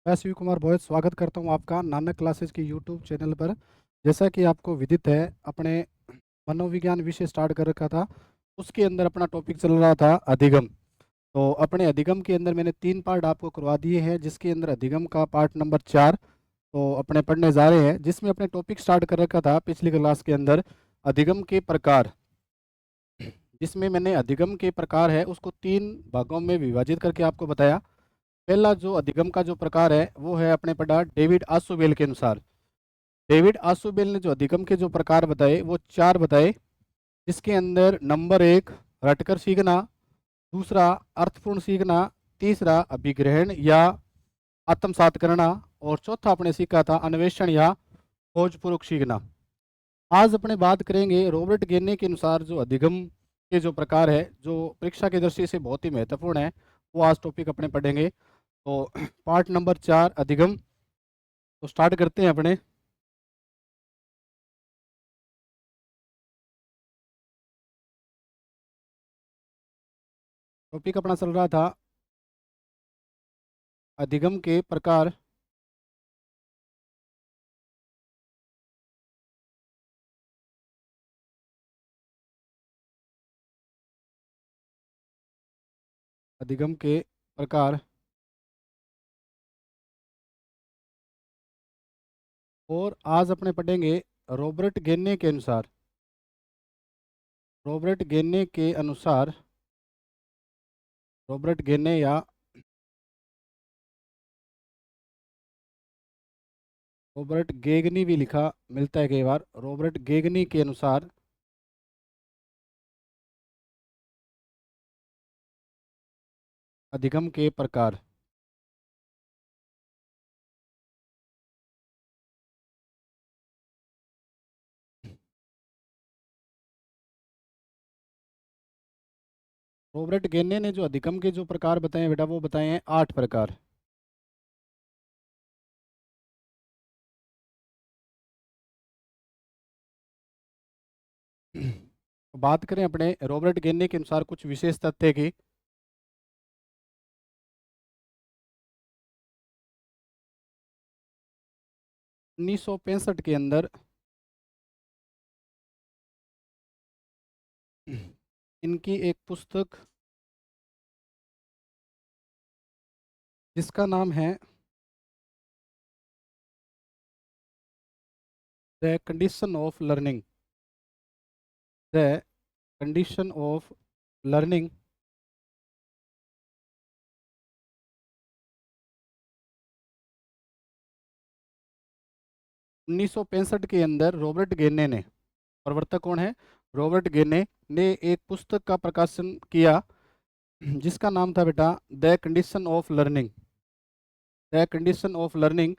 मैं शिव कुमार बहुत स्वागत करता हूं आपका नानक क्लासेस की यूट्यूब चैनल पर। जैसा कि आपको विदित है, अपने मनोविज्ञान विषय स्टार्ट कर रखा था। उसके अंदर अपना टॉपिक चल रहा था अधिगम। तो अपने अधिगम के अंदर मैंने 3 पार्ट आपको करवा दिए हैं, जिसके अंदर अधिगम का पार्ट नंबर 4 तो अपने पढ़ने जा रहे हैं, जिसमें अपने टॉपिक स्टार्ट कर रखा था पिछली क्लास के अंदर अधिगम के प्रकार। जिसमें मैंने अधिगम के प्रकार है उसको 3 भागों में विभाजित करके आपको बताया। पहला जो अधिगम का जो प्रकार है वो है अपने पढ़ा डेविड आसुबेल के अनुसार। डेविड आसुबेल ने जो अधिगम के जो प्रकार बताए वो 4 बताए, जिसके अंदर नंबर 1 रटकर सीखना, दूसरा अर्थपूर्ण सीखना, तीसरा अभिग्रहण या आत्मसात करना, और चौथा अपने सीखा था अन्वेषण या खोजपूर्वक सीखना। आज अपने बात करेंगे रॉबर्ट गेने के अनुसार जो अधिगम के जो प्रकार है, जो परीक्षा की दृष्टि से बहुत ही महत्वपूर्ण है, वो आज टॉपिक अपने पढ़ेंगे। तो पार्ट नंबर 4 अधिगम, तो स्टार्ट करते हैं अपने। टॉपिक अपना चल रहा था अधिगम के प्रकार। अधिगम के प्रकार, और आज अपने पढ़ेंगे रॉबर्ट गेने के अनुसार। रॉबर्ट गेने के अनुसार, रॉबर्ट गेने या रॉबर्ट गेगनी भी लिखा मिलता है कई बार, रॉबर्ट गेगनी के अनुसार अधिगम के प्रकार। रॉबर्ट गेने ने जो अधिगम के जो प्रकार बताए हैं बेटा, वो बताए हैं 8 प्रकार। तो बात करें अपने रॉबर्ट गेने के अनुसार कुछ विशेष तथ्य की। 1965 के अंदर इनकी एक पुस्तक जिसका नाम है the condition of learning, the condition of learning, 1965 के अंदर रॉबर्ट गेने ने, प्रवर्तक कौन है, रॉबर्ट गेने ने एक पुस्तक का प्रकाशन किया जिसका नाम था बेटा the condition of learning. The condition of learning,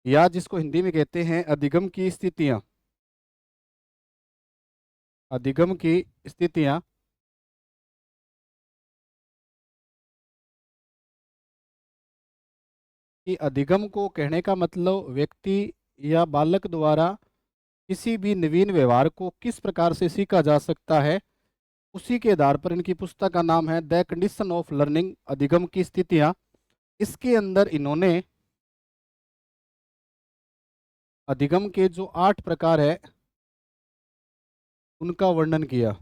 या जिसको हिंदी में कहते हैं अधिगम की स्थितियां। अधिगम की स्थितियां। कि अधिगम को कहने का मतलब व्यक्ति या बालक द्वारा किसी भी नवीन व्यवहार को किस प्रकार से सीखा जा सकता है, उसी के आधार पर इनकी पुस्तक का नाम है द कंडीशन ऑफ लर्निंग, अधिगम की स्थितियां। इसके अंदर इन्होंने अधिगम के जो 8 प्रकार है उनका वर्णन किया।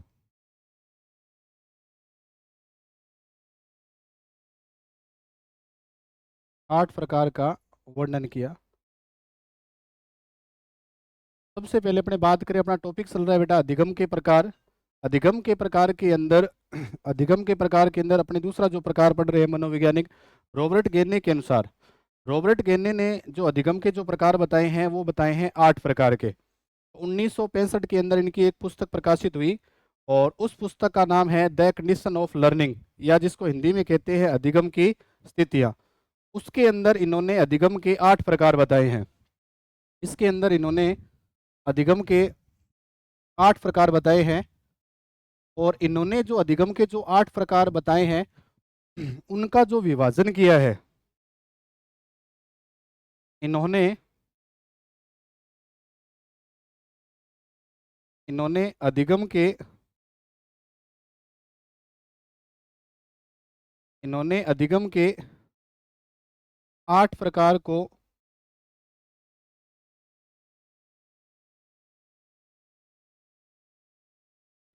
8 प्रकार का वर्णन किया। सबसे पहले अपने बात करें, अपना टॉपिक चल रहा है बेटा अधिगम के प्रकार। अधिगम के प्रकार के अंदर अधिगम के प्रकार के अंदर अपने दूसरा जो प्रकार पढ़ रहे हैं मनोवैज्ञानिक रॉबर्ट गेने के अनुसार। रॉबर्ट गेने ने जो अधिगम के जो प्रकार बताए हैं वो बताए हैं 8 प्रकार के। 1965 के अंदर इनकी एक पुस्तक प्रकाशित हुई, और उस पुस्तक का नाम है द कंडीशन ऑफ लर्निंग, या जिसको हिंदी में कहते हैं अधिगम की स्थितियां। उसके अंदर इन्होंने अधिगम के 8 प्रकार बताए हैं। इसके अंदर इन्होंने अधिगम के 8 प्रकार बताए हैं, और इन्होंने जो अधिगम के जो 8 प्रकार बताए हैं उनका जो विभाजन किया है, इन्होंने इन्होंने अधिगम के इन्होंने अधिगम के 8 प्रकार को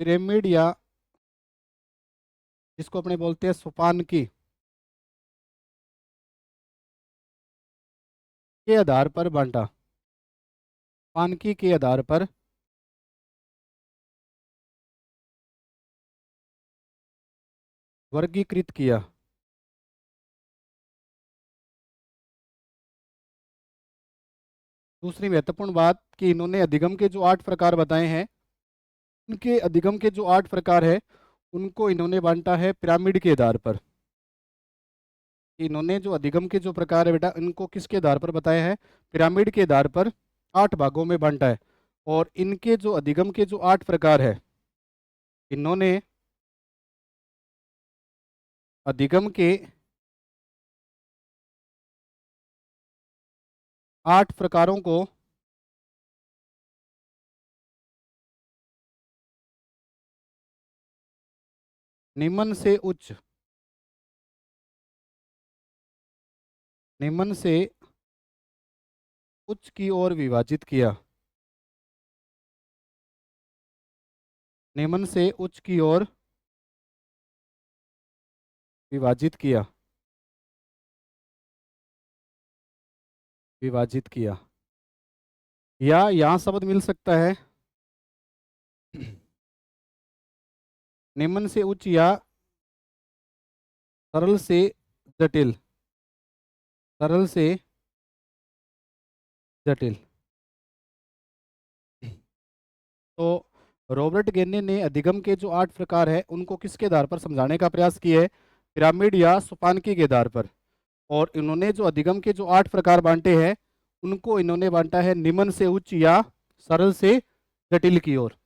पिरामिड या जिसको अपने बोलते हैं सोपानकी के आधार पर बांटा। सोपानकी के आधार पर वर्गीकृत किया। दूसरी महत्वपूर्ण बात कि इन्होंने अधिगम के जो 8 प्रकार बताए हैं, उनके अधिगम के जो 8 प्रकार है उनको इन्होंने बांटा है पिरामिड के आधार पर। इन्होंने जो अधिगम के जो प्रकार है बेटा, इनको किसके आधार पर बताया है? पिरामिड के आधार पर 8 भागों में बांटा है। और इनके जो अधिगम के जो 8 प्रकार है, इन्होंने अधिगम के 8 प्रकारों को निम्न से उच्च की ओर विभाजित किया। निम्न से उच्च की ओर विभाजित किया। विभाजित किया, या यहाँ शब्द मिल सकता है निम्न से उच्च या सरल से जटिल। सरल से जटिल। तो रॉबर्ट गेने ने अधिगम के जो 8 प्रकार है उनको किसके आधार पर समझाने का प्रयास किया है? पिरामिड या सोपानकी के आधार पर। और इन्होंने जो अधिगम के जो 8 प्रकार बांटे हैं उनको इन्होंने बांटा है निम्न से उच्च या सरल से जटिल की ओर।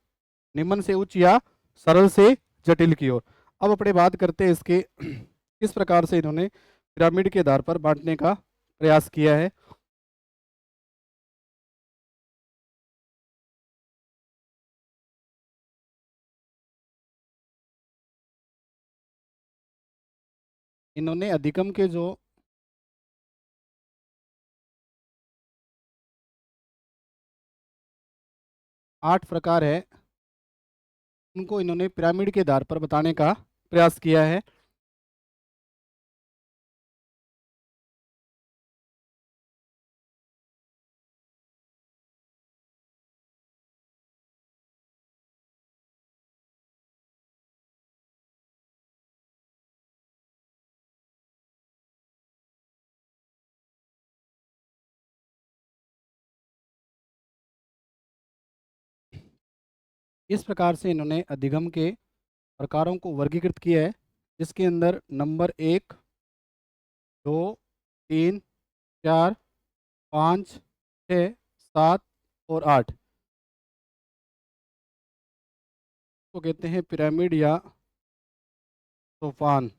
निम्न से उच्च या सरल से जटिल की ओर। अब अपने बात करते हैं इसके किस प्रकार से इन्होंने पिरामिड के आधार पर बांटने का प्रयास किया है। इन्होंने अधिगम के जो 8 प्रकार है उनको इन्होंने पिरामिड के आधार पर बताने का प्रयास किया है। इस प्रकार से इन्होंने अधिगम के प्रकारों को वर्गीकृत किया है, जिसके अंदर नंबर 1, 2, 3, 4, 5, 6, 7 और 8 को कहते हैं पिरामिड या सोपान।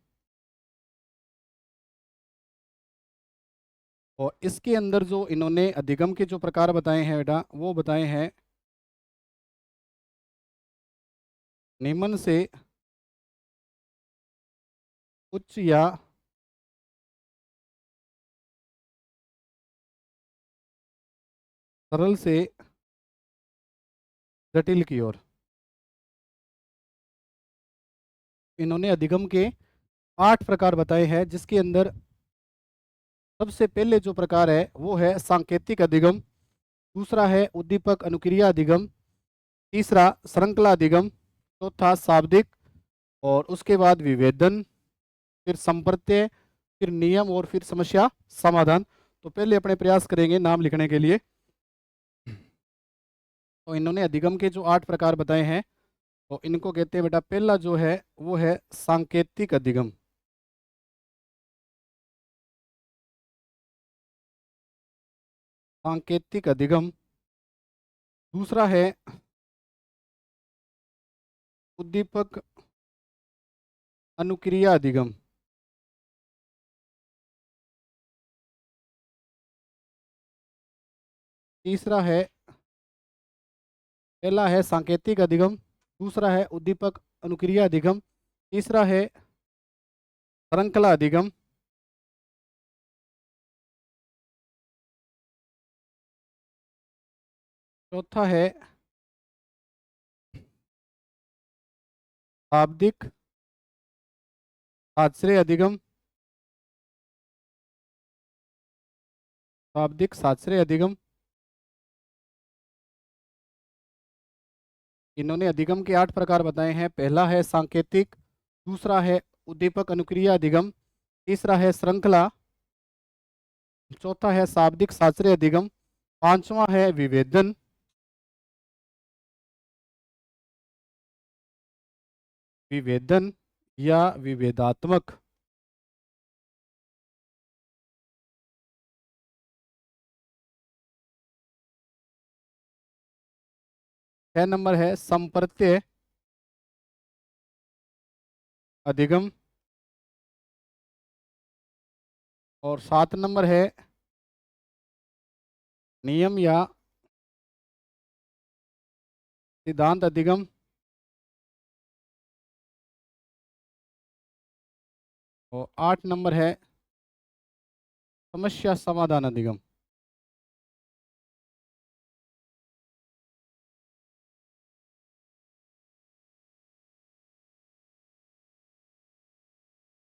और इसके अंदर जो इन्होंने अधिगम के जो प्रकार बताए हैं बेटा, वो बताए हैं निम्न से उच्च या सरल से जटिल की ओर। इन्होंने अधिगम के 8 प्रकार बताए हैं, जिसके अंदर सबसे पहले जो प्रकार है वो है सांकेतिक अधिगम। दूसरा है उद्दीपक अनुक्रिया अधिगम। तीसरा श्रृंखला अधिगम। चौथा शाब्दिक। और उसके बाद विभेदन, फिर संप्रत्यय, फिर नियम और फिर समस्या समाधान। तो पहले अपने प्रयास करेंगे नाम लिखने के लिए। तो इन्होंने अधिगम के जो 8 प्रकार बताए हैं, तो इनको कहते हैं बेटा, पहला जो है वो है सांकेतिक अधिगम। सांकेतिक अधिगम। दूसरा है उद्दीपक अनुक्रिया अधिगम। तीसरा है, पहला है सांकेतिक अधिगम, दूसरा है उद्दीपक अनुक्रिया अधिगम, तीसरा है श्रृंखला अधिगम, चौथा है शाब्दिक साश्रय अधिगम। शाब्दिक साश्रय अधिगम। इन्होंने अधिगम के 8 प्रकार बताए हैं। पहला है सांकेतिक, दूसरा है उद्दीपक अनुक्रिया अधिगम, तीसरा है श्रृंखला, चौथा है शाब्दिक शास्त्रीय अधिगम, पांचवा है विभेदन, विभेदन या विभेदात्मक, 6 नंबर है संप्रत्यय अधिगम, और 7 नंबर है नियम या सिद्धांत अधिगम, और 8 नंबर है समस्या समाधान अधिगम।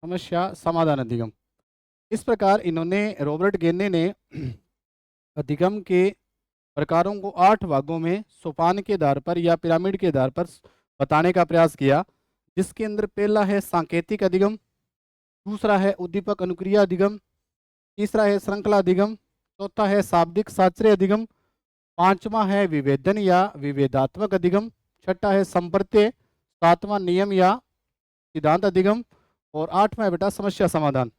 समस्या समाधान अधिगम। इस प्रकार इन्होंने, रॉबर्ट गेने ने अधिगम के प्रकारों को 8 भागों में सोपान के आधार पर या पिरामिड के आधार पर बताने का प्रयास किया, जिसके अंदर पहला है सांकेतिक अधिगम, दूसरा है उद्दीपक अनुक्रिया अधिगम, तीसरा है श्रृंखला अधिगम, चौथा है शाब्दिक शास्त्रीय अधिगम, पांचवा है विभेदन या विभेदात्मक अधिगम, छठा है संप्रत्यय, सातवां नियम या सिद्धांत अधिगम, और आठवां है बेटा समस्या समाधान।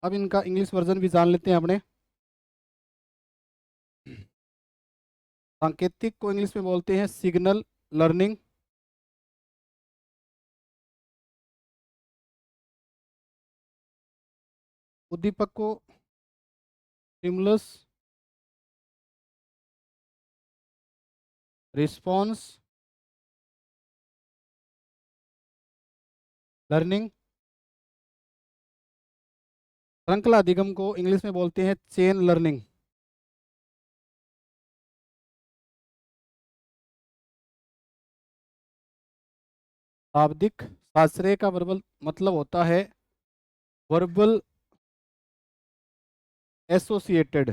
अब इनका इंग्लिश वर्जन भी जान लेते हैं अपने। सांकेतिक को इंग्लिश में बोलते हैं सिग्नल लर्निंग, उद्दीपक को स्टिमुलस रिस्पॉन्स लर्निंग, श्रृंखला अधिगम को इंग्लिश में बोलते हैं चेन लर्निंग। शाब्दिक शास्त्रीय का वर्बल मतलब होता है verbal associated,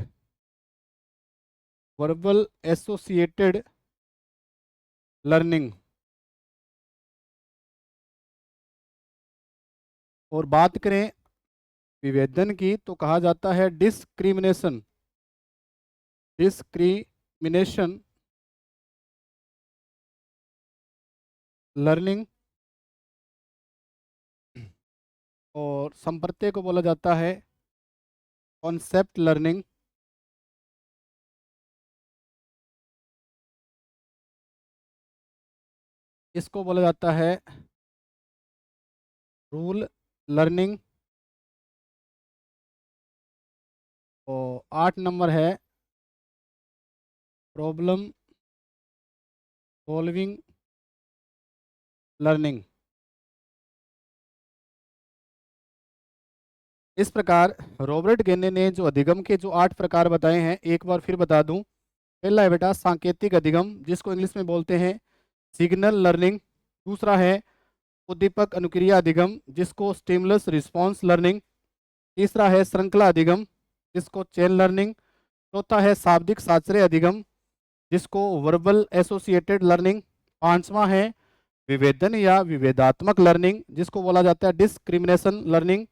verbal associated learning. और बात करें विभेदन की तो कहा जाता है डिस्क्रिमिनेशन, डिस्क्रिमिनेशन लर्निंग, और संप्रत्यय को बोला जाता है कॉन्सेप्ट लर्निंग, इसको बोला जाता है रूल लर्निंग, और 8 नंबर है प्रॉब्लम सॉल्विंग लर्निंग। इस प्रकार रॉबर्ट गेने ने जो अधिगम के जो 8 प्रकार बताए हैं, एक बार फिर बता दूं। पहला है बेटा सांकेतिक अधिगम, जिसको इंग्लिश में बोलते हैं सिग्नल लर्निंग, दूसरा है उद्दीपक अनुक्रिया अधिगम, जिसको स्टिमुलस रिस्पॉन्स लर्निंग, तीसरा है श्रृंखला अधिगम, जिसको चेन लर्निंग, चौथा है शाब्दिक शास्त्रीय अधिगम, जिसको वर्बल एसोसिएटेड लर्निंग, पांचवा है विभेदन या विभेदात्मक लर्निंग, जिसको बोला जाता है डिस्क्रिमिनेशन लर्निंग,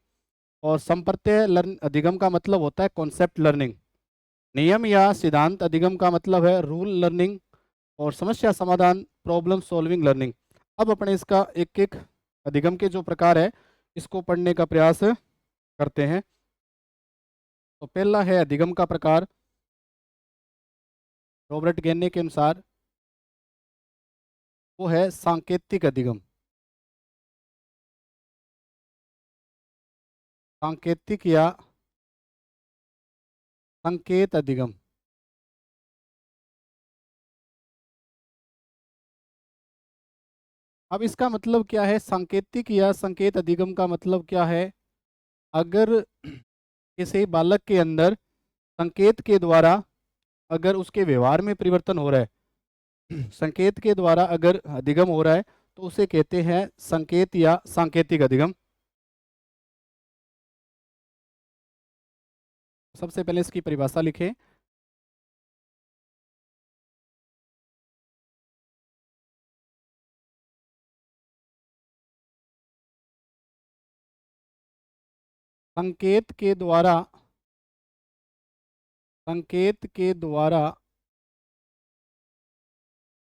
और संप्रत्यय लर्न अधिगम का मतलब होता है कॉन्सेप्ट लर्निंग, नियम या सिद्धांत अधिगम का मतलब है रूल लर्निंग, और समस्या समाधान प्रॉब्लम सॉल्विंग लर्निंग। अब अपने इसका एक एक अधिगम के जो प्रकार है इसको पढ़ने का प्रयास करते हैं। तो पहला है अधिगम का प्रकार रॉबर्ट गेने के अनुसार, वो है सांकेतिक अधिगम। सांकेतिक या संकेत अधिगम। अब इसका मतलब क्या है? सांकेतिक या संकेत अधिगम का मतलब क्या है? अगर किसी बालक के अंदर संकेत के द्वारा अगर उसके व्यवहार में परिवर्तन हो रहा है, संकेत के द्वारा अगर अधिगम हो रहा है तो उसे कहते हैं संकेत या सांकेतिक अधिगम। सबसे पहले इसकी परिभाषा लिखें। संकेत के द्वारा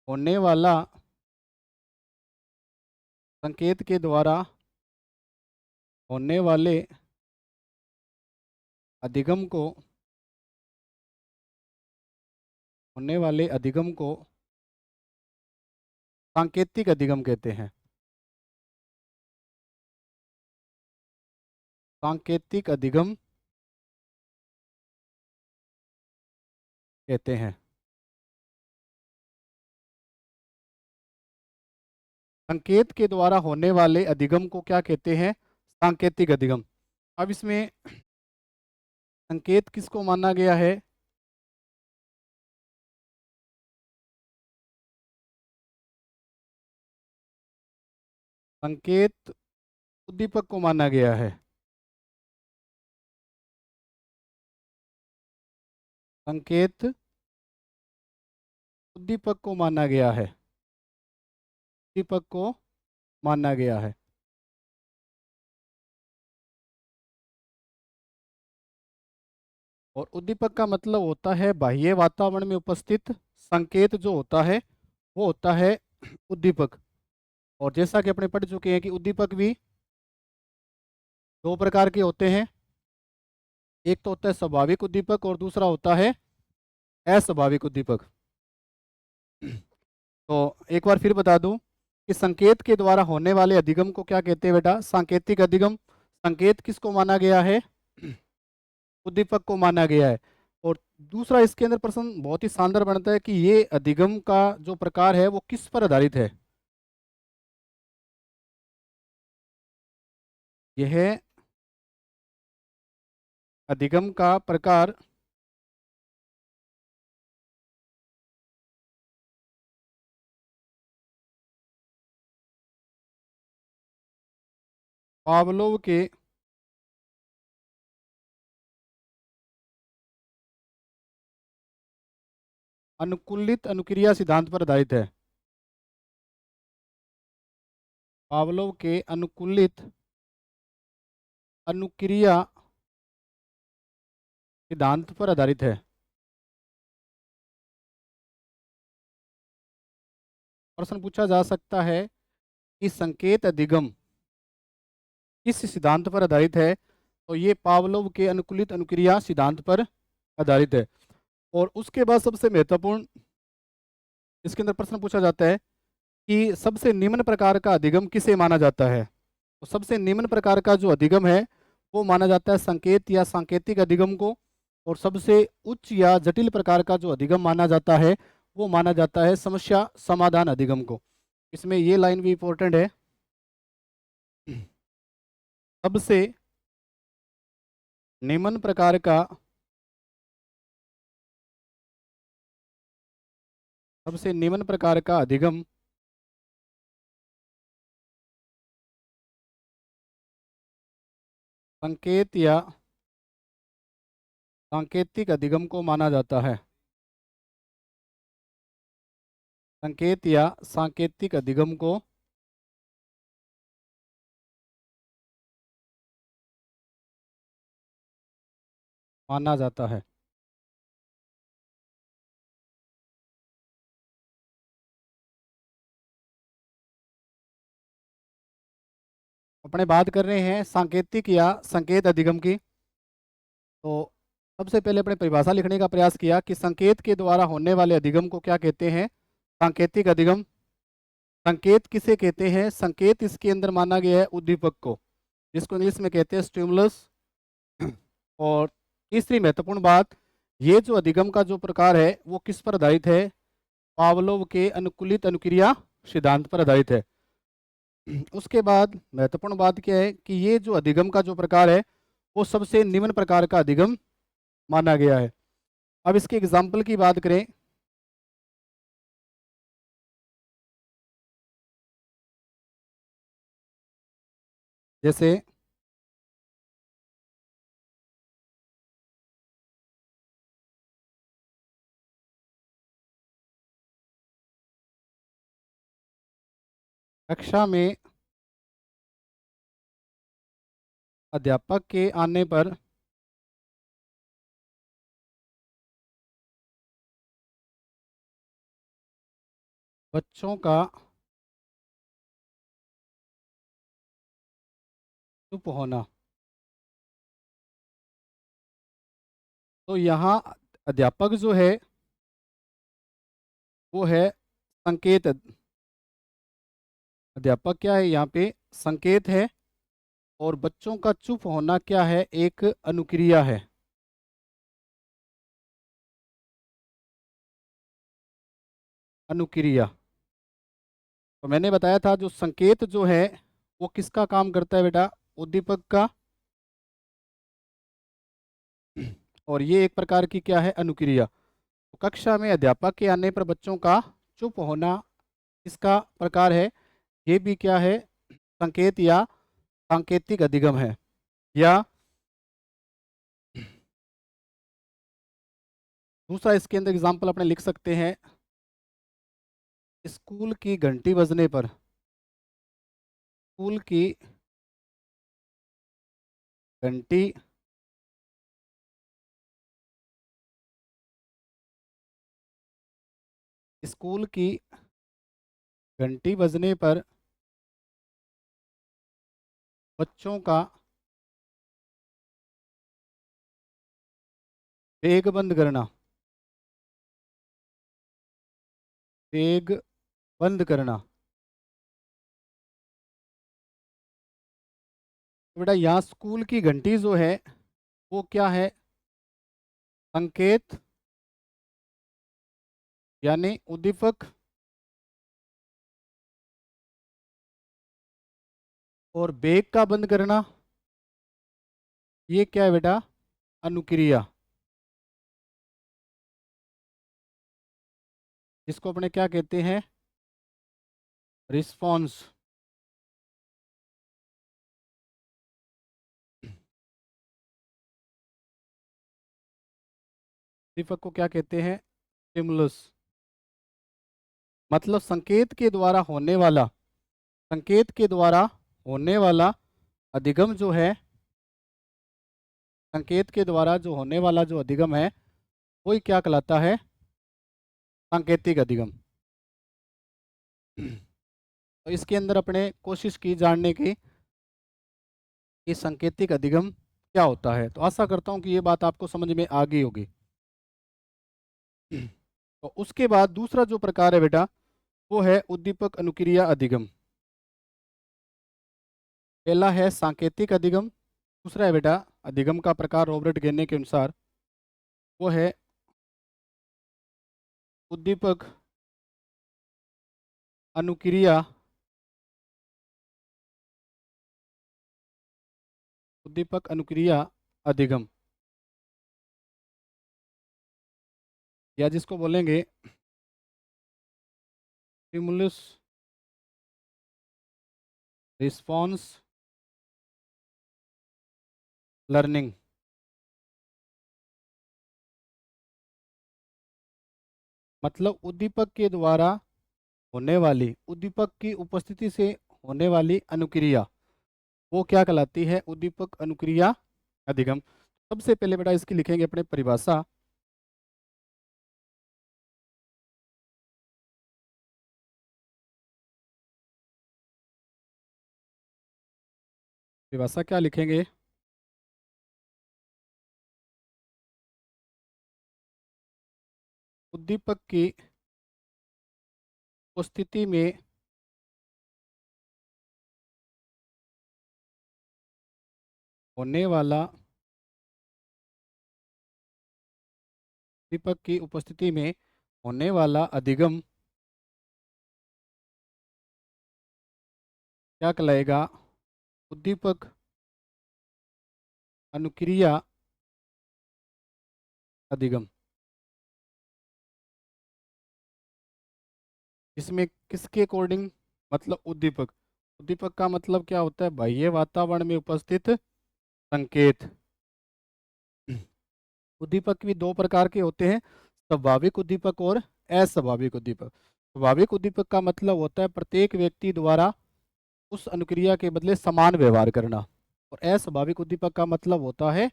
होने वाला संकेत के द्वारा होने वाले अधिगम को सांकेतिक अधिगम कहते हैं। सांकेतिक अधिगम कहते हैं। संकेत के द्वारा होने वाले अधिगम को क्या कहते हैं? सांकेतिक अधिगम। अब इसमें संकेत किसको माना गया है? संकेत उद्दीपक को माना गया है। संकेत उद्दीपक को माना गया है। उद्दीपक को माना गया है। और उद्दीपक का मतलब होता है बाह्य वातावरण में उपस्थित संकेत जो होता है वो होता है उद्दीपक। और जैसा कि अपने पढ़ चुके हैं कि उद्दीपक भी दो प्रकार के होते हैं। एक तो होता है स्वाभाविक उद्दीपक और दूसरा होता है अस्वाभाविक उद्दीपक। तो एक बार फिर बता दूं कि संकेत के द्वारा होने वाले अधिगम को क्या कहते हैं बेटा? सांकेतिक अधिगम। संकेत किसको माना गया है? उद्दीपक को माना गया है। और दूसरा इसके अंदर प्रश्न बहुत ही शानदार बनता है कि ये अधिगम का जो प्रकार है वो किस पर आधारित है? यह अधिगम का प्रकार पावलोव के अनुकूलित अनुक्रिया सिद्धांत पर आधारित है। पावलोव के अनुकूलित अनुक्रिया सिद्धांत पर आधारित है। प्रश्न पूछा जा सकता है कि संकेत अधिगम किस सिद्धांत पर आधारित है? तो ये पावलोव के अनुकूलित अनुक्रिया सिद्धांत पर आधारित है। और उसके बाद सबसे महत्वपूर्ण इसके अंदर प्रश्न पूछा जाता है कि सबसे निम्न प्रकार का अधिगम किसे माना जाता है? तो सबसे निम्न प्रकार का जो अधिगम है वो माना जाता है संकेत या सांकेतिक अधिगम को। और सबसे उच्च या जटिल प्रकार का जो अधिगम माना जाता है वो माना जाता है समस्या समाधान अधिगम को। इसमें ये लाइन भी इंपॉर्टेंट है। सबसे निम्न प्रकार का अधिगम संकेत या सांकेतिक अधिगम को माना जाता है। संकेत या सांकेतिक अधिगम को माना जाता है। अपने बात कर रहे हैं सांकेतिक या संकेत अधिगम की। तो सबसे पहले अपने परिभाषा लिखने का प्रयास किया कि संकेत के द्वारा होने वाले अधिगम को क्या कहते हैं? सांकेतिक अधिगम। संकेत किसे कहते हैं? संकेत इसके अंदर माना गया है उद्दीपक को, जिसको इंग्लिश में कहते हैं स्टिमुलस। और तीसरी महत्वपूर्ण बात, ये जो अधिगम का जो प्रकार है वो किस पर आधारित है? पावलोव के अनुकूलित अनुक्रिया सिद्धांत पर आधारित है। उसके बाद महत्वपूर्ण बात क्या है कि ये जो अधिगम का जो प्रकार है वो सबसे निम्न प्रकार का अधिगम माना गया है। अब इसके एग्जाम्पल की बात करें जैसे कक्षा में अध्यापक के आने पर बच्चों का चुप होना। तो यहाँ अध्यापक जो है वो है संकेत। अध्यापक क्या है यहाँ पे? संकेत है। और बच्चों का चुप होना क्या है? एक अनुक्रिया है। अनुक्रिया। तो मैंने बताया था जो संकेत जो है वो किसका काम करता है बेटा? उद्दीपक का। और ये एक प्रकार की क्या है? अनुक्रिया। तो कक्षा में अध्यापक के आने पर बच्चों का चुप होना किसका प्रकार है? ये भी क्या है? संकेत या सांकेतिक अधिगम है। या दूसरा इसके अंदर एग्जाम्पल अपने लिख सकते हैं, स्कूल की घंटी बजने पर। स्कूल की घंटी स्कूल की घंटी बजने पर बच्चों का बैग बंद करना। बैग बंद करना। तो बेटा यहाँ स्कूल की घंटी जो है वो क्या है? संकेत यानी उद्दीपक। और बैग का बंद करना ये क्या है बेटा? अनुक्रिया। जिसको अपने क्या कहते हैं? रिस्पॉन्स। उद्दीपक को क्या कहते हैं? स्टिमुलस। मतलब संकेत के द्वारा होने वाला अधिगम जो है, संकेत के द्वारा जो होने वाला जो अधिगम है वही क्या कहलाता है? सांकेतिक अधिगम। तो इसके अंदर अपने कोशिश की जानने की कि सांकेतिक अधिगम क्या होता है। तो आशा करता हूँ कि ये बात आपको समझ में आ गई होगी। तो उसके बाद दूसरा जो प्रकार है बेटा वो है उद्दीपक अनुक्रिया अधिगम। पहला है सांकेतिक अधिगम। दूसरा है बेटा अधिगम का प्रकार रॉबर्ट गेने के अनुसार वो है उद्दीपक अनुक्रिया उद्दीपक अनुक्रिया अधिगम, या जिसको बोलेंगे स्टिमुलस रिस्पॉन्स लर्निंग। मतलब उद्दीपक की उपस्थिति से होने वाली अनुक्रिया वो क्या कहलाती है? उद्दीपक अनुक्रिया अधिगम। सबसे पहले बेटा इसकी लिखेंगे अपने परिभाषा। परिभाषा क्या लिखेंगे? उद्दीपक की उपस्थिति में होने वाला उद्दीपक की उपस्थिति में होने वाला अधिगम क्या कहलाएगा? उद्दीपक अनुक्रिया अधिगम। इसमें किसके अकॉर्डिंग? मतलब उद्दीपक उद्दीपक का मतलब क्या होता है? बाह्य वातावरण में उपस्थित संकेत। उद्दीपक भी दो प्रकार के होते हैं, स्वाभाविक उद्दीपक और अस्वाभाविक उद्दीपक। स्वाभाविक उद्दीपक का मतलब होता है प्रत्येक व्यक्ति द्वारा उस अनुक्रिया के बदले समान व्यवहार करना। और अस्वाभाविक उद्दीपक का मतलब होता है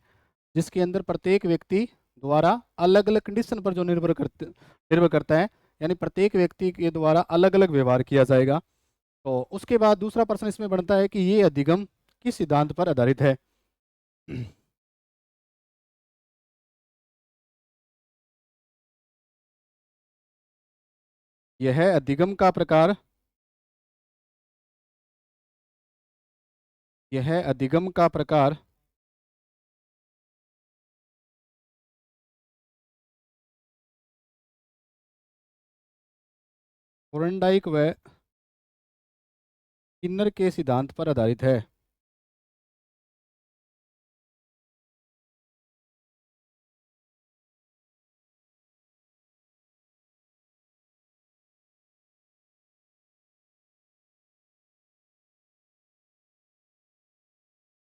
जिसके अंदर प्रत्येक व्यक्ति द्वारा अलग अलग कंडीशन पर जो निर्भर करता है, यानी प्रत्येक व्यक्ति के द्वारा अलग अलग व्यवहार किया जाएगा। तो उसके बाद दूसरा प्रश्न इसमें बनता है कि ये अधिगम किस सिद्धांत पर आधारित है? यह अधिगम का प्रकार, यह अधिगम का प्रकार थोर्नडाइक व स्किनर के सिद्धांत पर आधारित है।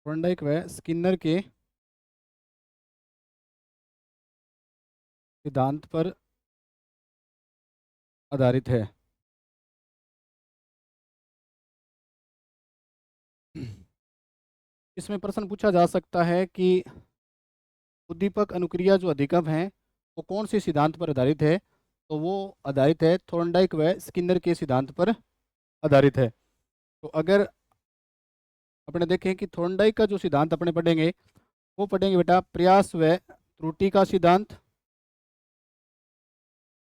थोर्नडाइक व स्किनर के सिद्धांत पर आधारित है। इसमें प्रश्न पूछा जा सकता है कि उद्दीपक अनुक्रिया जो अधिगम है वो कौन से सिद्धांत पर आधारित है? तो वो आधारित है थोर्नडाइक व स्किनर के सिद्धांत पर आधारित है। तो अगर अपने देखें कि थोर्नडाइक का जो सिद्धांत अपने पढ़ेंगे वो पढ़ेंगे बेटा प्रयास व त्रुटि का सिद्धांत,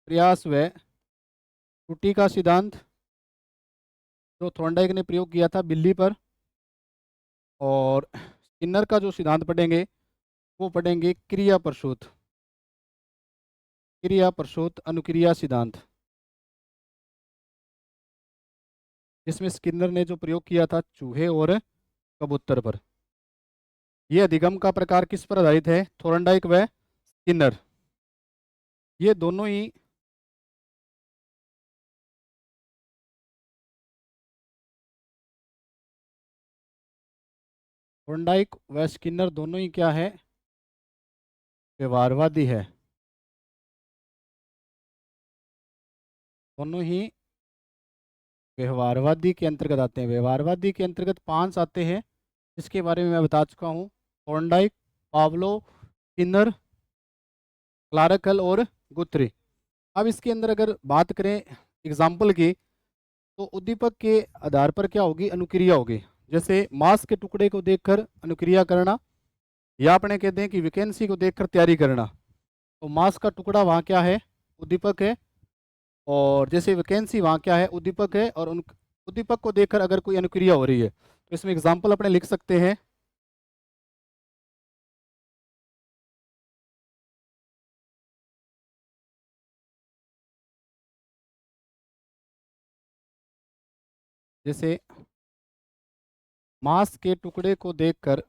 प्रयास व त्रुटि का सिद्धांत जो थोर्नडाइक ने प्रयोग किया था बिल्ली पर। और स्किनर का जो सिद्धांत पढ़ेंगे वो पढ़ेंगे क्रिया प्रसूत, क्रिया प्रसूत अनुक्रिया सिद्धांत, जिसमें स्किनर ने जो प्रयोग किया था चूहे और कबूतर पर। यह अधिगम का प्रकार किस पर आधारित है? थोर्नडाइक व स्किनर, ये दोनों ही थोर्नडाइक व स्किनर दोनों ही क्या है? व्यवहारवादी है। दोनों ही व्यवहारवादी के अंतर्गत आते हैं। व्यवहारवादी के अंतर्गत 5 आते हैं जिसके बारे में मैं बता चुका हूँ। थोर्नडाइक, पावलो, स्किनर, क्लार्कल और गुथ्री। अब इसके अंदर अगर बात करें एग्जाम्पल की, तो उद्दीपक के आधार पर क्या होगी? अनुक्रिया होगी। जैसे मांस के टुकड़े को देखकर अनुक्रिया करना, या अपने कहते हैं कि वैकेंसी को देखकर तैयारी करना। तो मांस का टुकड़ा वहाँ क्या है? उद्दीपक है। और जैसे वैकेंसी वहाँ क्या है? उद्दीपक है। और उन उद्दीपक को देखकर अगर कोई अनुक्रिया हो रही है तो इसमें एग्जाम्पल अपने लिख सकते हैं। जैसे मांस के टुकड़े को देखकर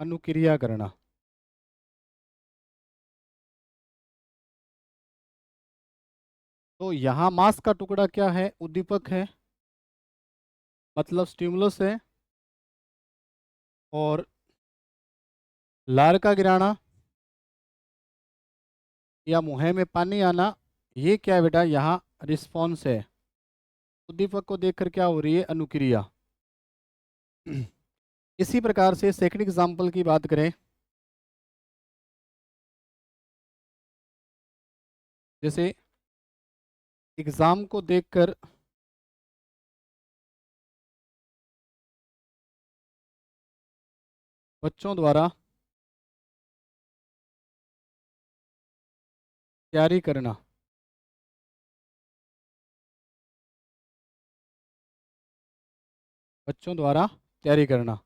अनुक्रिया करना। तो यहाँ मांस का टुकड़ा क्या है? उद्दीपक है, मतलब स्टिमुलस है। और लार का गिराना या मुंह में पानी आना, ये क्या है बेटा? यहाँ रिस्पॉन्स है। उद्दीपक को देखकर क्या हो रही है? अनुक्रिया। इसी प्रकार से सेकंड एग्जाम्पल की बात करें, जैसे एग्जाम को देखकर बच्चों द्वारा तैयारी करना। बच्चों द्वारा तैयारी करना।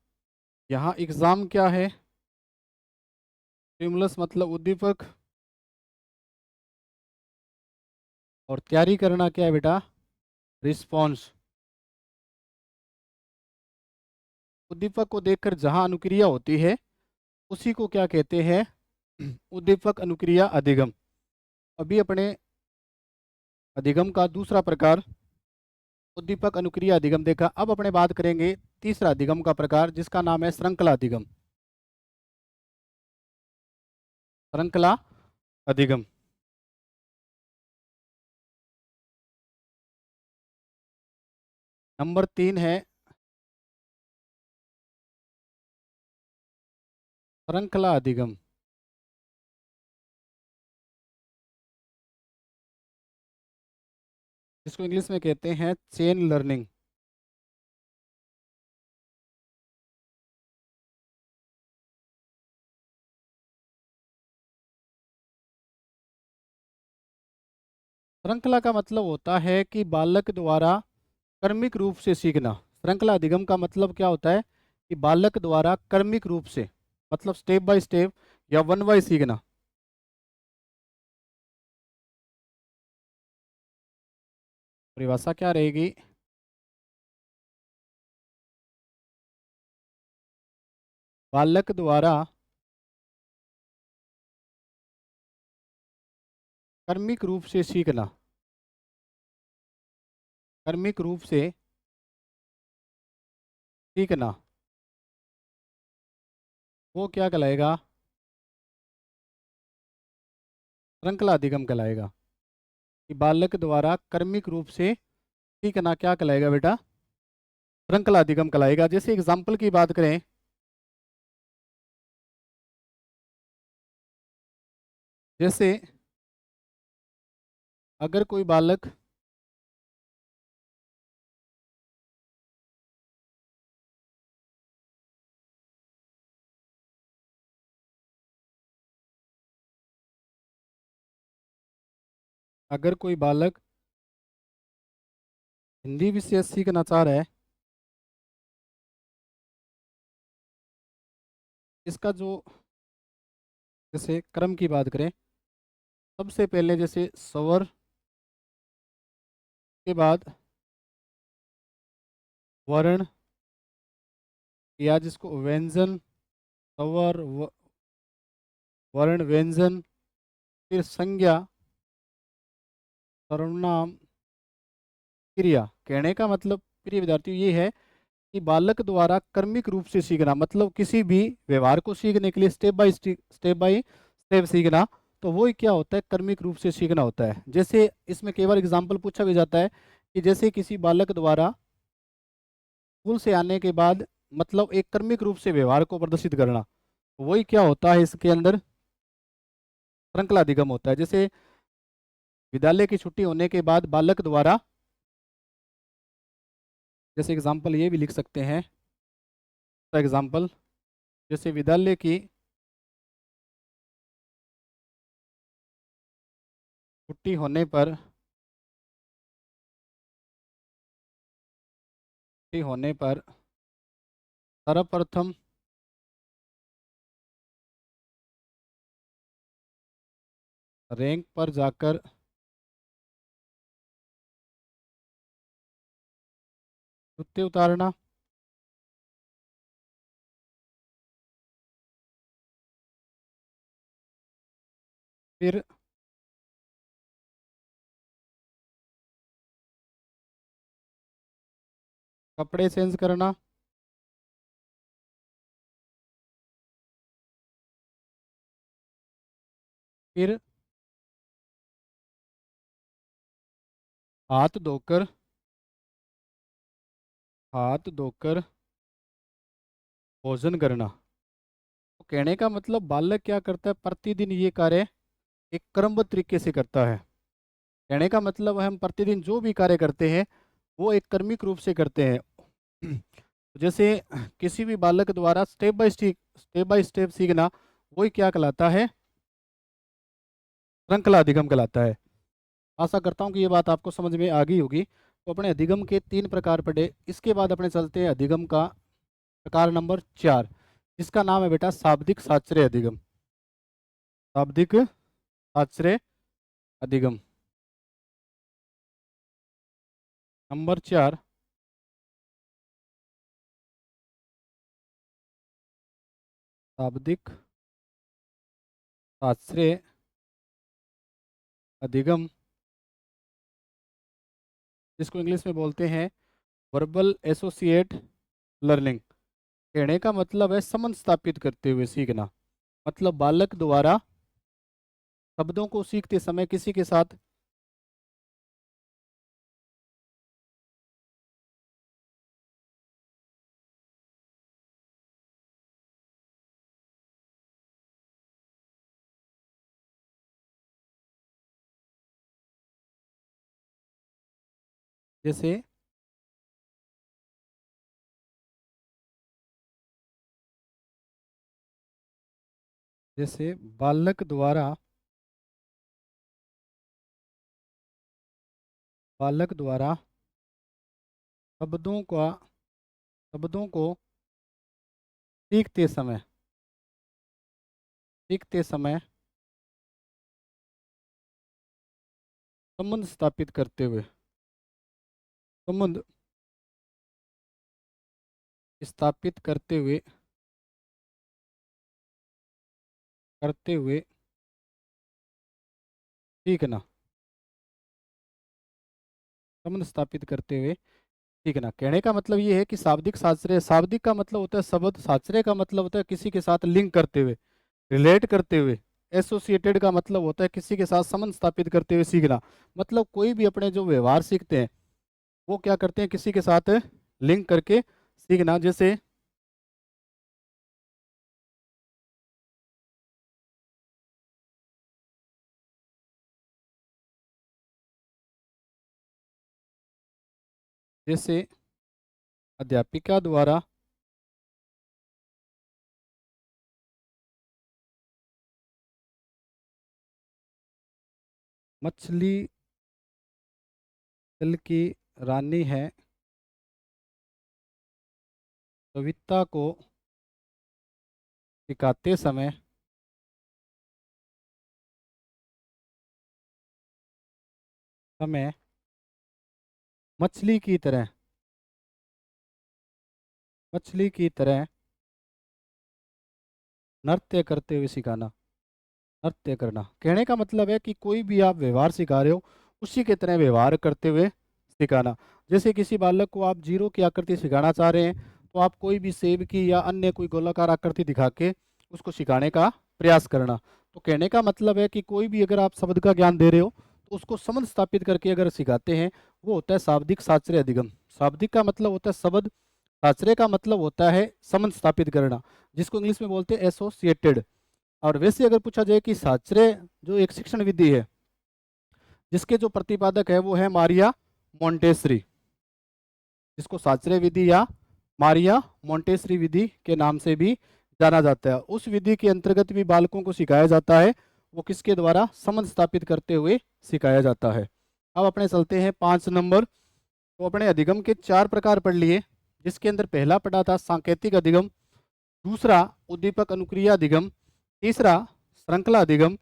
यहाँ एग्जाम क्या है? स्टिमुलस मतलब उद्दीपक। और तैयारी करना क्या है बेटा? रिस्पॉन्स। उद्दीपक को देखकर जहाँ अनुक्रिया होती है उसी को क्या कहते हैं? उद्दीपक अनुक्रिया अधिगम। अभी अपने अधिगम का दूसरा प्रकार उद्दीपक अनुक्रिया अधिगम देखा। अब अपने बात करेंगे तीसरा अधिगम का प्रकार, जिसका नाम है श्रृंखला अधिगम। श्रृंखला अधिगम। नंबर 3 है श्रृंखला अधिगम। इसको इंग्लिश में कहते हैं चेन लर्निंग। श्रृंखला का मतलब होता है कि बालक द्वारा क्रमिक रूप से सीखना। श्रृंखला अधिगम का मतलब क्या होता है कि बालक द्वारा क्रमिक रूप से, मतलब स्टेप बाय स्टेप या वन बाय सीखना। परिभाषा क्या रहेगी? बालक द्वारा क्रमिक रूप से सीखना। क्रमिक रूप से सीखना वो क्या कहलाएगा? श्रृंखला अधिगम कहलाएगा। कि बालक द्वारा क्रमिक रूप से सीखना क्या कहलाएगा बेटा? श्रृंखला अधिगम कहलाएगा। जैसे एग्जाम्पल की बात करें, जैसे अगर कोई बालक अगर कोई बालक हिंदी विषय सीखना चाह रहा है, इसका जो जैसे क्रम की बात करें, सबसे पहले जैसे स्वर के बाद वर्ण, या जिसको व्यंजन, स्वर वर्ण व्यंजन, फिर संज्ञा, सर्वनाम, क्रिया। कहने का मतलब प्रिय विद्यार्थियों ये है कि बालक द्वारा क्रमिक रूप से सीखना, मतलब किसी भी व्यवहार को सीखने के लिए स्टेप बाय स्टेप सीखना, तो वो क्या होता है? क्रमिक रूप से सीखना होता है। जैसे इसमें कई बार एग्जाम्पल पूछा भी जाता है कि जैसे किसी बालक द्वारा स्कूल से आने के बाद, मतलब एक क्रमिक रूप से व्यवहार को प्रदर्शित करना, वही क्या होता है इसके अंदर? श्रृंखला अधिगम होता है। जैसे विद्यालय की छुट्टी होने के बाद बालक द्वारा, जैसे एग्जाम्पल ये भी लिख सकते हैं एग्जाम्पल, जैसे विद्यालय की छुट्टी होने पर सर्वप्रथम रैंक पर जाकर जूते उतारना, फिर कपड़े चेंज करना, फिर हाथ धोकर भोजन करना। तो कहने का मतलब बालक क्या करता है? प्रतिदिन ये कार्य एक क्रमबद्ध तरीके से करता है। कहने का मतलब हम प्रतिदिन जो भी कार्य करते हैं वो एक क्रमिक रूप से करते हैं। जैसे किसी भी बालक द्वारा स्टेप बाय स्टेप सीखना, वही क्या कहलाता है? श्रृंखला अधिगम कहलाता है। आशा करता हूँ कि ये बात आपको समझ में आ गई होगी। तो अपने अधिगम के 3 प्रकार पढ़े। इसके बाद अपने चलते हैं अधिगम का प्रकार नंबर 4, जिसका नाम है बेटा शाब्दिक साश्रय अधिगम। शाब्दिक साश्रय अधिगम नंबर 4, शाब्दिक शास्त्रीय अधिगम, जिसको इंग्लिश में बोलते हैं वर्बल एसोसिएट लर्निंग। कहने का मतलब है संबंध स्थापित करते हुए सीखना। मतलब बालक द्वारा शब्दों को सीखते समय किसी के साथ जैसे जैसे बालक द्वारा शब्दों का शब्दों को सीखते समय संबंध स्थापित करते हुए संबंध स्थापित करते हुए सीखना। संबंध स्थापित करते हुए सीखना। कहने का मतलब ये है कि शाब्दिक शास्त्रीय, शाब्दिक का मतलब होता है शब्द, शास्त्रीय का मतलब होता है किसी के साथ लिंक करते हुए, रिलेट करते हुए। एसोसिएटेड का मतलब होता है किसी के साथ संबंध स्थापित करते हुए सीखना। मतलब कोई भी अपने जो व्यवहार सीखते हैं वो क्या करते हैं, किसी के साथ लिंक करके सीखना। जैसे अध्यापिका द्वारा मछली जल की रानी है कविता को सिखाते समय मछली की तरह मछली की तरह नृत्य करते हुए सिखाना। नृत्य करना कहने का मतलब है कि कोई भी आप व्यवहार सिखा रहे हो उसी के तरह व्यवहार करते हुए सिखाना। जैसे किसी बालक को आप जीरो की आकृति सिखाना चाह रहे हैं तो आप कोई भी सेब की या अन्य कोई गोलाकार आकृति दिखा के उसको सिखाने का प्रयास करना। तो कहने का मतलब है कि कोई भी अगर आप शब्द का ज्ञान दे रहे हो तो उसको संबंध स्थापित करके अगर सिखाते हैं वो होता है शाब्दिक शास्त्रीय अधिगम। शाब्दिक का मतलब होता है शब्द, शास्त्रीय का मतलब होता है संबंध स्थापित करना, जिसको इंग्लिश में बोलते हैं एसोसिएटेड। और वैसे अगर पूछा जाए कि शास्त्रीय जो एक शिक्षण विधि है जिसके जो प्रतिपादक है वो है मारिया मोंटेसरी, जिसको शास्त्रीय विधि या मारिया मोंटेसरी विधि के नाम से भी जाना जाता है। उस विधि के अंतर्गत भी बालकों को सिखाया जाता है, वो किसके द्वारा, संबंध स्थापित करते हुए सिखाया जाता है। अब अपने चलते हैं 5 नंबर। तो अपने अधिगम के 4 प्रकार पढ़ लिए, जिसके अंदर पहला पढ़ा था सांकेतिक अधिगम, दूसरा उद्दीपक अनुक्रिया अधिगम, तीसरा श्रृंखला अधिगम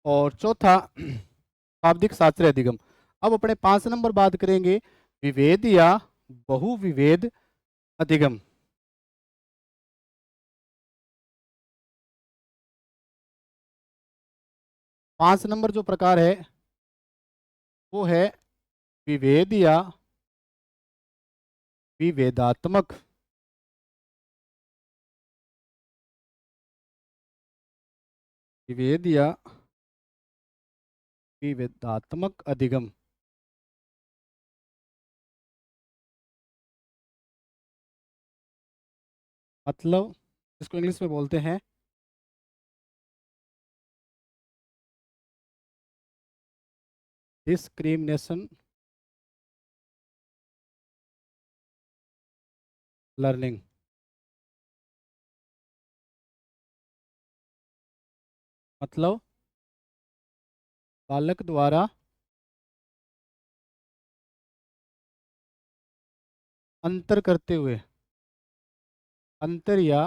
और चौथा शाब्दिक शास्त्रीय अधिगम। अब अपने 5 नंबर बात करेंगे विभेद या बहुविभेद अधिगम। 5 नंबर जो प्रकार है वो है विभेद या विभेदात्मक विभेद या विभेदात्मक अधिगम। मतलब इसको इंग्लिश में बोलते हैं डिस्क्रिमिनेशन लर्निंग। मतलब बालक द्वारा अंतर करते हुए, अंतर या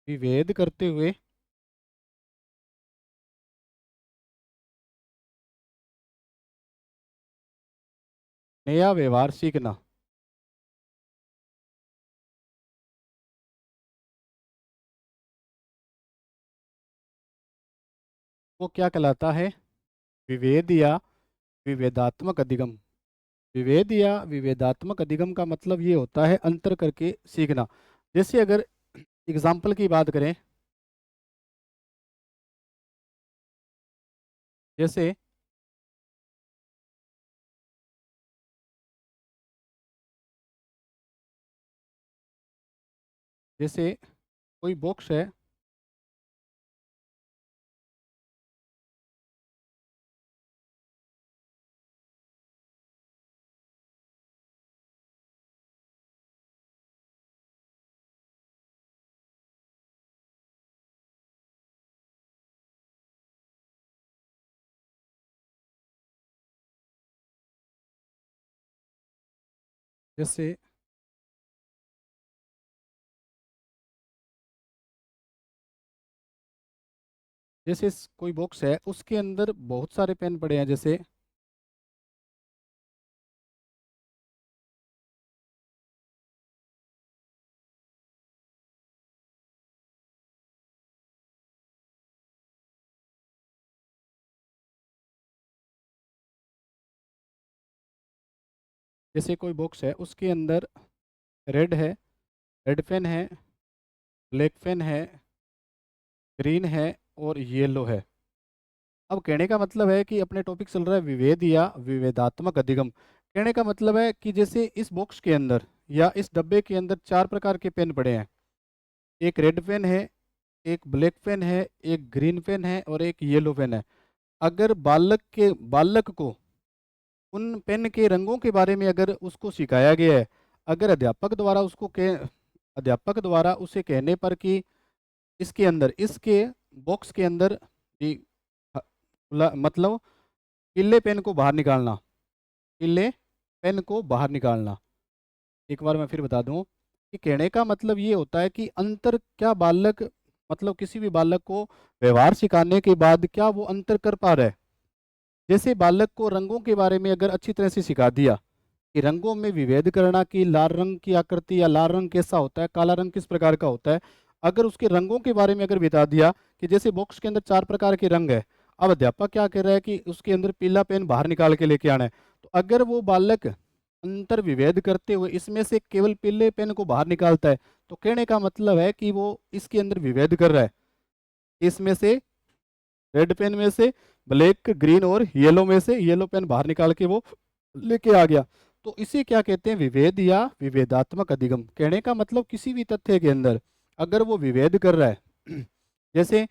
विभेद करते हुए नया व्यवहार सीखना। वो क्या कहलाता है? विभेद या विभेदात्मक अधिगम। विभेद या विभेदात्मक अधिगम का मतलब ये होता है अंतर करके सीखना। जैसे अगर एग्जाम्पल की बात करें, जैसे जैसे कोई बॉक्स है, जैसे कोई बॉक्स है, उसके अंदर बहुत सारे पेन पड़े हैं। जैसे कोई बॉक्स है, उसके अंदर रेड है, रेड पेन है, ब्लैक पेन है, ग्रीन है और येलो है। अब कहने का मतलब है कि अपने टॉपिक चल रहा है विभेद या विभेदात्मक अधिगम। कहने का मतलब है कि जैसे इस बॉक्स के अंदर या इस डब्बे के अंदर चार प्रकार के पेन पड़े हैं। एक रेड पेन है, एक ब्लैक पेन है, एक ग्रीन पेन है और एक येलो पेन है। अगर बालक को उन पेन के रंगों के बारे में अगर उसको सिखाया गया है, अगर अध्यापक द्वारा उसे कहने पर कि इसके बॉक्स के अंदर ये मतलब पीले पेन को बाहर निकालना, पीले पेन को बाहर निकालना। एक बार मैं फिर बता दूं कि कहने का मतलब ये होता है कि अंतर क्या बालक, मतलब किसी भी बालक को व्यवहार सिखाने के बाद क्या वो अंतर कर पा रहा है। जैसे बालक को रंगों के बारे में अगर अच्छी तरह से सिखा दिया कि रंगों में विभेद करना, कि लाल रंग की आकृति या लाल रंग कैसा होता है, काला रंग किस प्रकार का होता है, अगर उसके रंगों के बारे में अगर बता दिया कि जैसे बॉक्स के अंदर चार प्रकार के रंग है, अब अध्यापक क्या कह रहा है कि उसके अंदर पीला पेन बाहर निकाल के लेके आना है। तो अगर वो बालक अंतर विभेद करते हुए इसमें से केवल पीले पेन को बाहर निकालता है, तो कहने का मतलब है कि वो इसके अंदर विभेद कर रहा है। इसमें से रेड पेन में से ब्लैक, ग्रीन और येलो में से येलो पेन बाहर निकाल के वो लेके आ गया। तो इसे क्या कहते हैं? विभेद या विभेदात्मक अधिगम। कहने का मतलब किसी भी तथ्य के अंदर अगर वो विभेद कर रहा है जैसे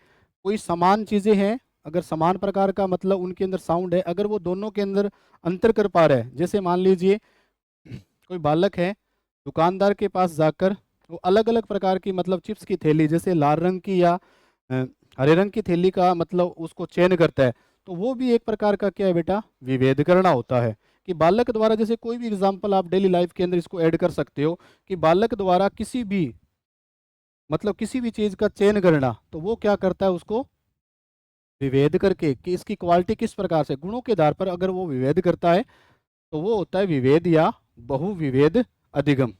कोई समान चीजें हैं, अगर समान प्रकार का मतलब उनके अंदर साउंड है, अगर वो दोनों के अंदर अंतर कर पा रहा है, जैसे मान लीजिए कोई बालक है, दुकानदार के पास जाकर वो अलग अलग प्रकार की मतलब चिप्स की थैली, जैसे लाल रंग की या अ, हरे रंग की थैली का मतलब उसको चयन करता है, तो वो भी एक प्रकार का क्या है बेटा? विभेद करना होता है। कि बालक द्वारा, जैसे कोई भी एग्जांपल आप डेली लाइफ के अंदर इसको ऐड कर सकते हो कि बालक द्वारा किसी भी चीज का चयन करना, तो वो क्या करता है? उसको विभेद करके कि इसकी क्वालिटी किस प्रकार से, गुणों के आधार पर अगर वो विभेद करता है, तो वो होता है विभेद या बहुविभेद अधिगम।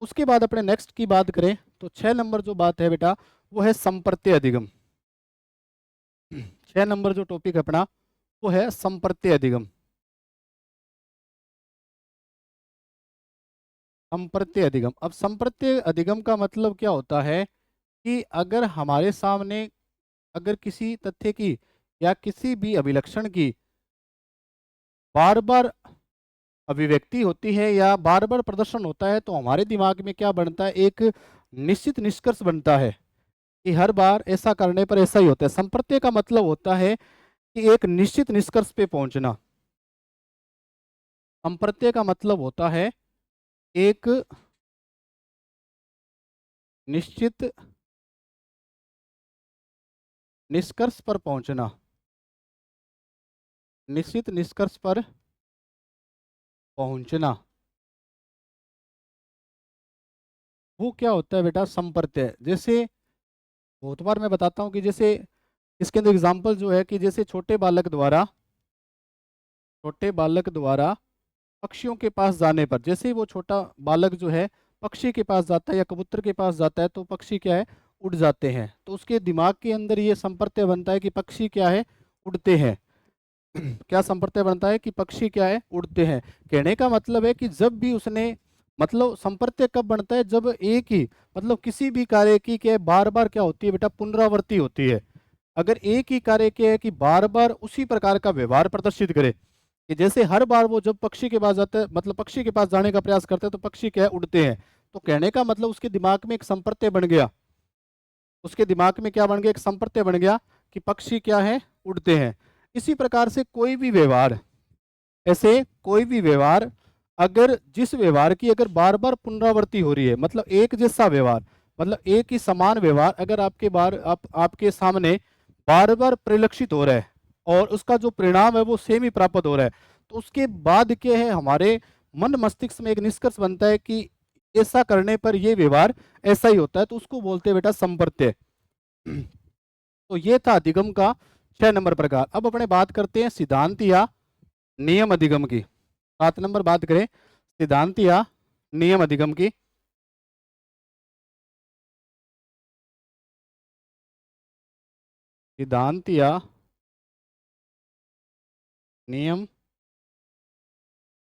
उसके बाद अपने नेक्स्ट की बात करें तो 6 नंबर जो बात है बेटा, वो है संप्रत्यय अधिगम। 6 नंबर जो टॉपिक है अपना, वो है संप्रत्यय अधिगम। संप्रत्यय अधिगम। अब संप्रत्यय अधिगम का मतलब क्या होता है कि अगर हमारे सामने अगर किसी तथ्य की या किसी भी अभिलक्षण की बार बार अभिव्यक्ति होती है या बार बार प्रदर्शन होता है, तो हमारे दिमाग में क्या बनता है? एक निश्चित निष्कर्ष बनता है कि हर बार ऐसा करने पर ऐसा ही होता है। संप्रत्यय का मतलब होता है कि एक निश्चित निष्कर्ष पे पहुंचना। संप्रत्यय का मतलब होता है एक निश्चित निष्कर्ष पर पहुंचना, निश्चित निष्कर्ष पर पहुंचना। वो क्या होता है बेटा? संप्रत्यय। जैसे बहुत बार मैं बताता हूँ कि जैसे इसके अंदर एग्जाम्पल जो है कि जैसे छोटे बालक द्वारा पक्षियों के पास जाने पर, जैसे ही वो छोटा बालक जो है पक्षी के पास जाता है या कबूतर के पास जाता है, तो पक्षी क्या है? उड़ जाते हैं, तो उसके दिमाग के अंदर ये संप्रत्यय बनता है कि पक्षी क्या है, उड़ते हैं। क्या संप्रत्यय बनता है कि पक्षी क्या है, उड़ते हैं। कहने का मतलब है कि जब भी उसने, मतलब संप्रत्यय कब बनता है, जब एक ही, मतलब किसी भी कार्य की क्या बार बार क्या होती है बेटा, पुनरावृत्ति होती है। अगर एक ही कार्य के है कि बार बार उसी प्रकार का व्यवहार प्रदर्शित करे, कि जैसे हर बार वो जब पक्षी के पास जाता है, मतलब पक्षी के पास जाने का प्रयास करते हैं, तो पक्षी क्या है, उड़ते हैं। तो कहने का मतलब उसके दिमाग में एक संप्रत्यय बन गया, उसके दिमाग में क्या बन गया, एक संप्रत्यय बन गया कि पक्षी क्या है, उड़ते हैं। इसी प्रकार से कोई भी व्यवहार, ऐसे कोई भी व्यवहार, अगर जिस व्यवहार की अगर बार बार पुनरावृत्ति हो रही है, मतलब एक जैसा व्यवहार, मतलब एक ही समान व्यवहार अगर आपके सामने बार बार परिलक्षित हो रहा है और उसका जो परिणाम है वो सेम ही प्राप्त हो रहा है, तो उसके बाद क्या है, हमारे मन मस्तिष्क में एक निष्कर्ष बनता है कि ऐसा करने पर ये व्यवहार ऐसा ही होता है, तो उसको बोलते हैं बेटा संप्रत्यय। तो ये था अधिगम का 6 नंबर प्रकार। अब अपने बात करते हैं सिद्धांत या नियम अधिगम की। 7 नंबर बात करें सिद्धांत या नियम अधिगम की। सिद्धांत या नियम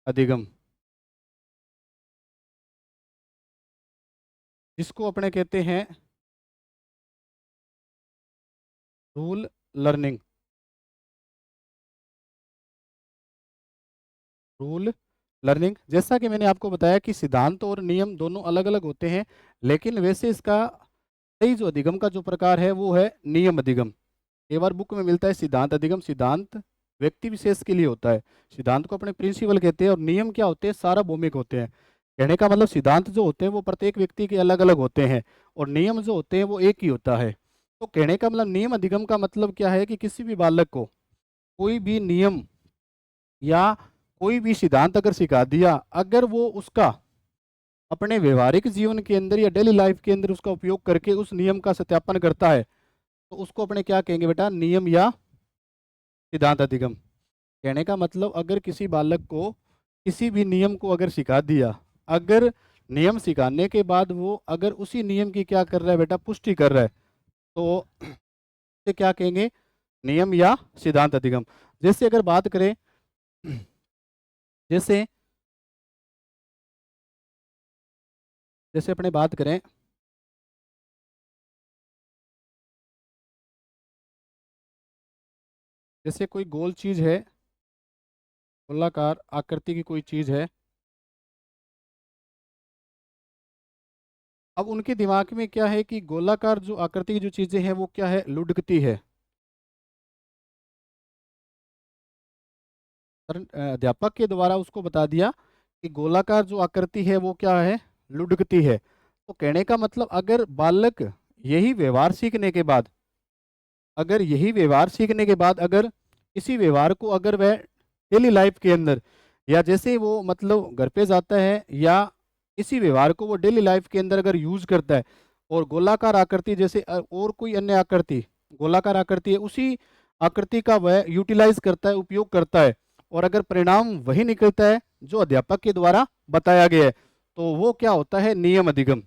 अधिगम, जिसको अपने कहते हैं रूल लर्निंग। रूल लर्निंग, जैसा कि मैंने आपको बताया कि सिद्धांत और नियम दोनों अलग अलग होते हैं, लेकिन वैसे इसका सही जो अधिगम का जो प्रकार है वो है नियम अधिगम। कई बार बुक में मिलता है सिद्धांत अधिगम, सिद्धांत व्यक्ति विशेष के लिए होता है, सिद्धांत को अपने प्रिंसिपल कहते हैं, और नियम क्या होते हैं, सार्वभौमिक होते हैं। कहने का मतलब सिद्धांत जो होते हैं वो प्रत्येक व्यक्ति के अलग अलग होते हैं, और नियम जो होते हैं वो एक ही होता है। तो कहने का मतलब नियम अधिगम का मतलब क्या है कि किसी भी बालक को कोई भी नियम या कोई भी सिद्धांत अगर सिखा दिया, अगर वो उसका अपने व्यवहारिक जीवन के अंदर या डेली लाइफ के अंदर उसका उपयोग करके उस नियम का सत्यापन करता है, तो उसको अपने क्या कहेंगे बेटा, नियम या सिद्धांत अधिगम। कहने का मतलब अगर किसी बालक को किसी भी नियम को अगर सिखा दिया, अगर नियम सिखाने के बाद वो अगर उसी नियम की क्या कर रहा है बेटा, पुष्टि कर रहा है, तो उसे क्या कहेंगे, नियम या सिद्धांत अधिगम। जैसे अगर बात करें, जैसे जैसे अपने बात करें, जैसे कोई गोल चीज है, गोलाकार आकृति की कोई चीज है, अब उनके दिमाग में क्या है कि गोलाकार जो आकृति की जो चीजें हैं वो क्या है, लुढ़कती है। अध्यापक के द्वारा उसको बता दिया कि गोलाकार जो आकृति है वो क्या है, लुढ़कती है। तो कहने का मतलब अगर बालक यही व्यवहार सीखने के बाद, अगर यही व्यवहार सीखने के बाद अगर इसी व्यवहार को अगर वह डेली लाइफ के अंदर, या जैसे वो मतलब घर पे जाता है, या इसी व्यवहार को वो डेली लाइफ के अंदर अगर यूज करता है, और गोलाकार आकृति जैसे और कोई अन्य आकृति, गोलाकार आकृति है, उसी आकृति का वह यूटिलाइज करता है, उपयोग करता है, और अगर परिणाम वही निकलता है जो अध्यापक के द्वारा बताया गया है, तो वो क्या होता है, नियम अधिगम।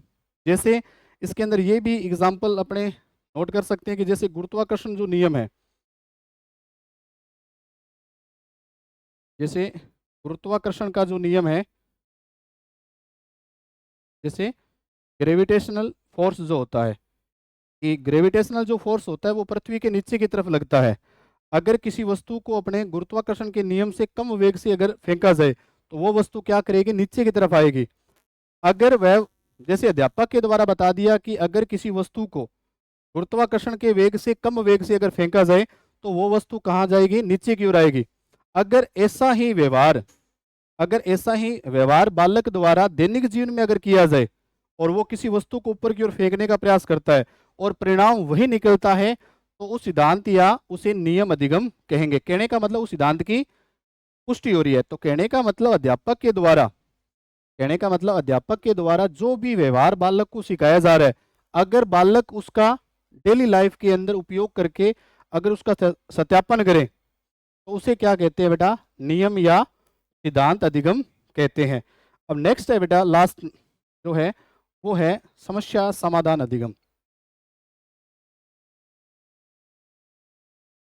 जैसे इसके अंदर ये भी एग्जाम्पल अपने नोट कर सकते हैं कि जैसे गुरुत्वाकर्षण जो नियम है, जैसे गुरुत्वाकर्षण का जो नियम है, जैसे ग्रेविटेशनल फोर्स जो होता है, कि ग्रेविटेशनल जो फोर्स होता है वो पृथ्वी के नीचे की तरफ लगता है। अगर किसी वस्तु को अपने गुरुत्वाकर्षण के नियम से कम वेग से अगर फेंका जाए, तो वो वस्तु क्या करेगी, नीचे की तरफ आएगी। अगर वह, जैसे अध्यापक के द्वारा बता दिया कि अगर किसी वस्तु को गुरुत्वाकर्षण के वेग से कम वेग से अगर फेंका जाए, तो वो वस्तु कहाँ जाएगी, नीचे की ओर आएगी। अगर ऐसा ही व्यवहार, अगर ऐसा ही व्यवहार बालक द्वारा दैनिक जीवन में अगर किया जाए, और वो किसी वस्तु को ऊपर की ओर फेंकने का प्रयास करता है, और परिणाम वही निकलता है, तो उस सिद्धांत या उसे नियम अधिगम कहेंगे। कहने का मतलब उस सिद्धांत की पुष्टि हो रही है। तो कहने का मतलब अध्यापक के द्वारा, कहने का मतलब अध्यापक के द्वारा जो भी व्यवहार बालक को सिखाया जा रहा है, अगर बालक उसका डेली लाइफ के अंदर उपयोग करके अगर उसका सत्यापन करे, तो उसे क्या कहते हैं बेटा, नियम या सिद्धांत अधिगम कहते हैं। अब नेक्स्ट है बेटा, लास्ट जो है वो है समस्या समाधान अधिगम।